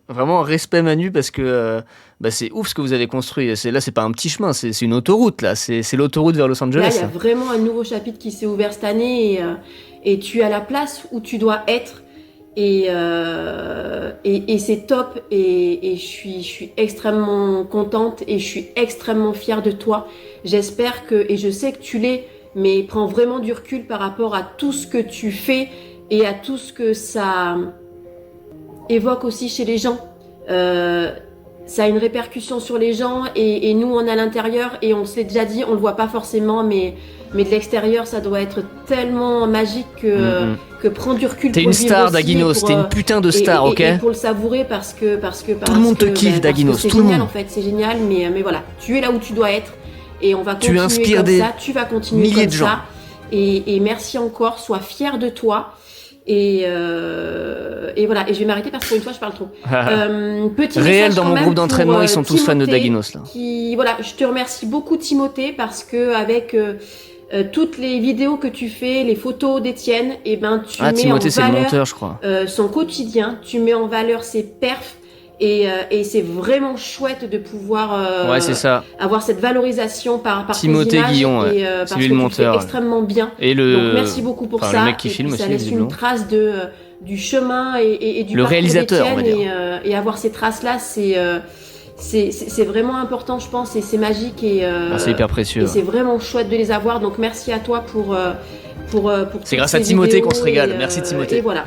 Vraiment respect, Manu, parce que c'est ouf ce que vous avez construit. C'est pas un petit chemin, c'est une autoroute là. C'est l'autoroute vers Los Angeles. Là, il y a vraiment un nouveau chapitre qui s'est ouvert cette année et tu es à la place où tu dois être. Et c'est top et je suis extrêmement contente et je suis extrêmement fière de toi. J'espère et je sais que tu l'es, mais prends vraiment du recul par rapport à tout ce que tu fais et à tout ce que ça évoque aussi chez les gens. Ça a une répercussion sur les gens et nous on est à l'intérieur et on se l'est déjà dit, on le voit pas forcément, mais de l'extérieur ça doit être tellement magique que prendre du recul. T'es une star, Daguinos, t'es une putain de star, ok. Et pour le savourer parce que tout le monde te kiffe, Daguinos, tout le monde. En fait, c'est génial, mais voilà, tu es là où tu dois être et on va continuer comme ça. Tu vas continuer comme ça. Et merci encore, sois fier de toi. Et voilà, et je vais m'arrêter parce que pour une fois je parle trop. Petit réel dans mon groupe d'entraînement, ils sont tous fans de Daguinos là. Voilà, je te remercie beaucoup Timothée parce que avec toutes les vidéos que tu fais, les photos d'Étienne, et tu mets Timothée, en valeur le monteur, je crois. Son quotidien, tu mets en valeur ses perfs. Et c'est vraiment chouette de pouvoir c'est ça. avoir cette valorisation par Timothée tes Guillon, parce c'est lui que le tu monteur. fais extrêmement bien. Et donc merci beaucoup pour ça. Le mec qui filme ça aussi, laisse une trace du chemin et du le réalisateur, on va dire. Et avoir ces traces là, c'est vraiment important, je pense, et c'est magique et c'est hyper précieux. Et c'est vraiment chouette de les avoir. Donc merci à toi pour c'est grâce à Timothée qu'on se régale. Merci Timothée. Et voilà.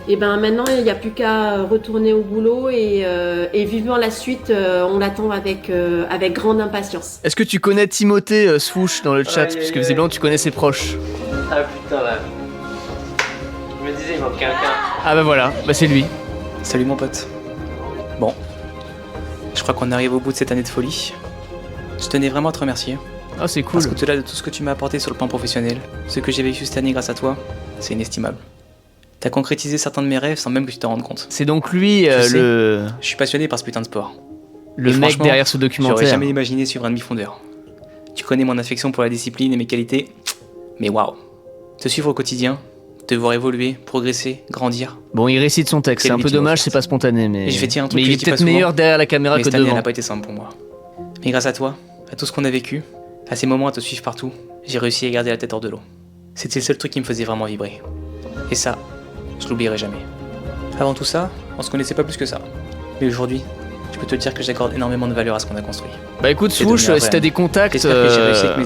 Et maintenant, il n'y a plus qu'à retourner au boulot et vivement la suite, on l'attend avec grande impatience. Est-ce que tu connais Timothée Swoosh dans le chat, puisque visiblement tu connais ses proches? Ah putain là. Je me disais, il manque quelqu'un. Ah voilà, c'est lui. Salut mon pote. Bon, je crois qu'on arrive au bout de cette année de folie. Je tenais vraiment à te remercier. Ah c'est cool. Parce qu'au-delà de tout ce que tu m'as apporté sur le plan professionnel, ce que j'ai vécu cette année grâce à toi, c'est inestimable. T'as concrétisé certains de mes rêves sans même que tu t'en rendes compte. C'est donc lui Je suis passionné par ce putain de sport. Le mec derrière ce documentaire. J'aurais jamais imaginé suivre un demi-fondeur. Tu connais mon affection pour la discipline et mes qualités, mais waouh. Te suivre au quotidien, te voir évoluer, progresser, grandir. Bon, il récite son texte, c'est un peu dommage, c'est pas spontané, mais. Et je vais dire un truc mais il est peut-être meilleur derrière la caméra que cette année, devant. Elle n'a pas été simple pour moi. Mais grâce à toi, à tout ce qu'on a vécu, à ces moments à te suivre partout, j'ai réussi à garder la tête hors de l'eau. C'était le seul truc qui me faisait vraiment vibrer. Et ça, je l'oublierai jamais. Avant tout ça, on se connaissait pas plus que ça. Mais aujourd'hui, je peux te dire que j'accorde énormément de valeur à ce qu'on a construit. Bah écoute, Swoosh, si t'as des contacts,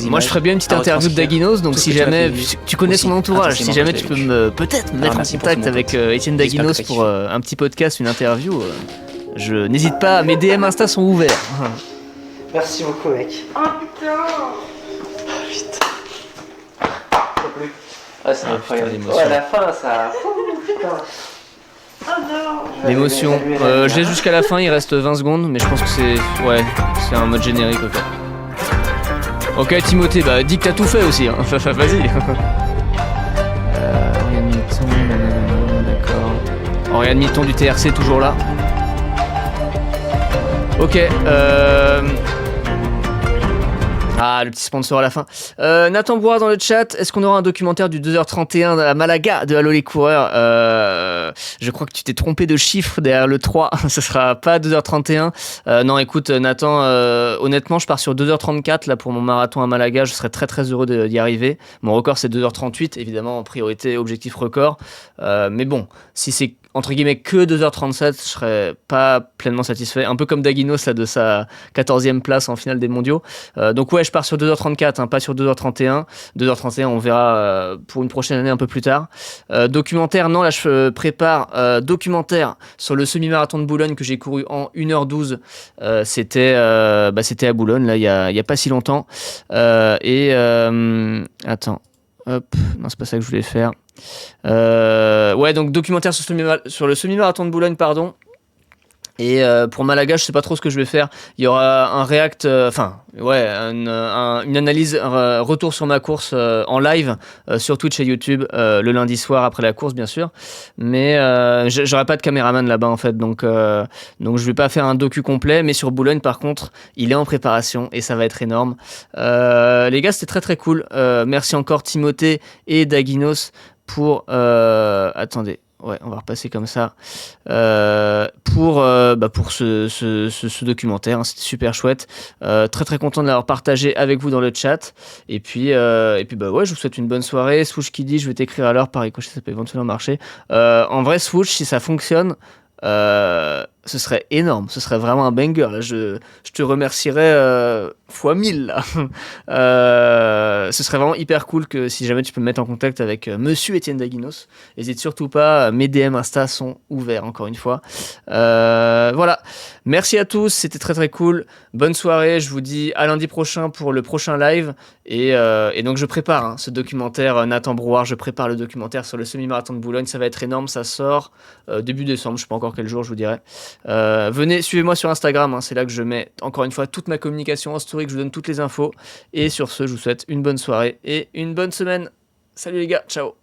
moi je ferais bien une petite interview de Daguinos, donc si jamais tu connais son entourage, si jamais tu peux peut-être me mettre en contact avec Étienne Daguinos pour un petit podcast, une interview, je n'hésite pas, mes DM Insta sont ouverts. Merci beaucoup mec. Oh putain. Ah c'est incroyable. À la fin ça... Putain. Oh non. L'émotion. Je laisse jusqu'à la fin, il reste 20 secondes, mais je pense que c'est un mode générique. Ok Timothée, dis que t'as tout fait aussi. Hein. Vas-y. Oriane Mitton, d'accord. Oriane Mitton du TRC toujours là. Ok. Ah, le petit sponsor à la fin. Nathan Bois dans le chat, est-ce qu'on aura un documentaire du 2h31 à Malaga de Allo les coureurs? Je crois que tu t'es trompé de chiffre derrière le 3, ce sera pas 2h31. Non, écoute Nathan, honnêtement, je pars sur 2h34 là pour mon marathon à Malaga, je serais très très heureux d'y arriver. Mon record c'est 2h38, évidemment en priorité objectif record. Mais bon, si c'est entre guillemets que 2h37, je serais pas pleinement satisfait. Un peu comme Daginos là, de sa 14e place en finale des mondiaux. Donc ouais, je pars sur 2h34, pas sur 2h31. 2h31, on verra pour une prochaine année un peu plus tard. Documentaire, non, là je prépare documentaire sur le semi-marathon de Boulogne que j'ai couru en 1h12. C'était à Boulogne, là, il y a pas si longtemps. Attends. Hop, non, c'est pas ça que je voulais faire. Ouais, donc documentaire sur le semi-marathon de Boulogne, pardon. Et pour Malaga, je sais pas trop ce que je vais faire. Il y aura un react, une analyse, un retour sur ma course en live sur Twitch et YouTube le lundi soir après la course, bien sûr. Mais j'aurai pas de caméraman là-bas en fait, donc je vais pas faire un docu complet. Mais sur Boulogne, par contre, il est en préparation et ça va être énorme. Les gars, c'était très très cool. Merci encore Timothée et Daginos pour. Attendez. Ouais, on va repasser comme ça pour ce documentaire. C'était super chouette. Très très content de l'avoir partagé avec vous dans le chat. Et puis ouais, je vous souhaite une bonne soirée. Swoosh qui dit je vais t'écrire à l'heure par ricochet, ça peut éventuellement marcher. En vrai, Swoosh, si ça fonctionne, ce serait énorme, ce serait vraiment un banger. Là, je te remercierais fois 1000 là. Ce serait vraiment hyper cool que si jamais tu peux me mettre en contact avec Monsieur Étienne Daginos, n'hésite surtout pas, mes DM Insta sont ouverts encore une fois. Voilà, merci à tous, c'était très très cool, bonne soirée, je vous dis à lundi prochain pour le prochain live et donc je prépare ce documentaire Nathan Brouard, je prépare le documentaire sur le semi-marathon de Boulogne, ça va être énorme, ça sort début décembre, je sais pas encore quel jour je vous dirai. Venez, suivez-moi sur Instagram, c'est là que je mets encore une fois toute ma communication en story, que je vous donne toutes les infos. Et sur ce, je vous souhaite une bonne soirée et une bonne semaine. Salut les gars, ciao.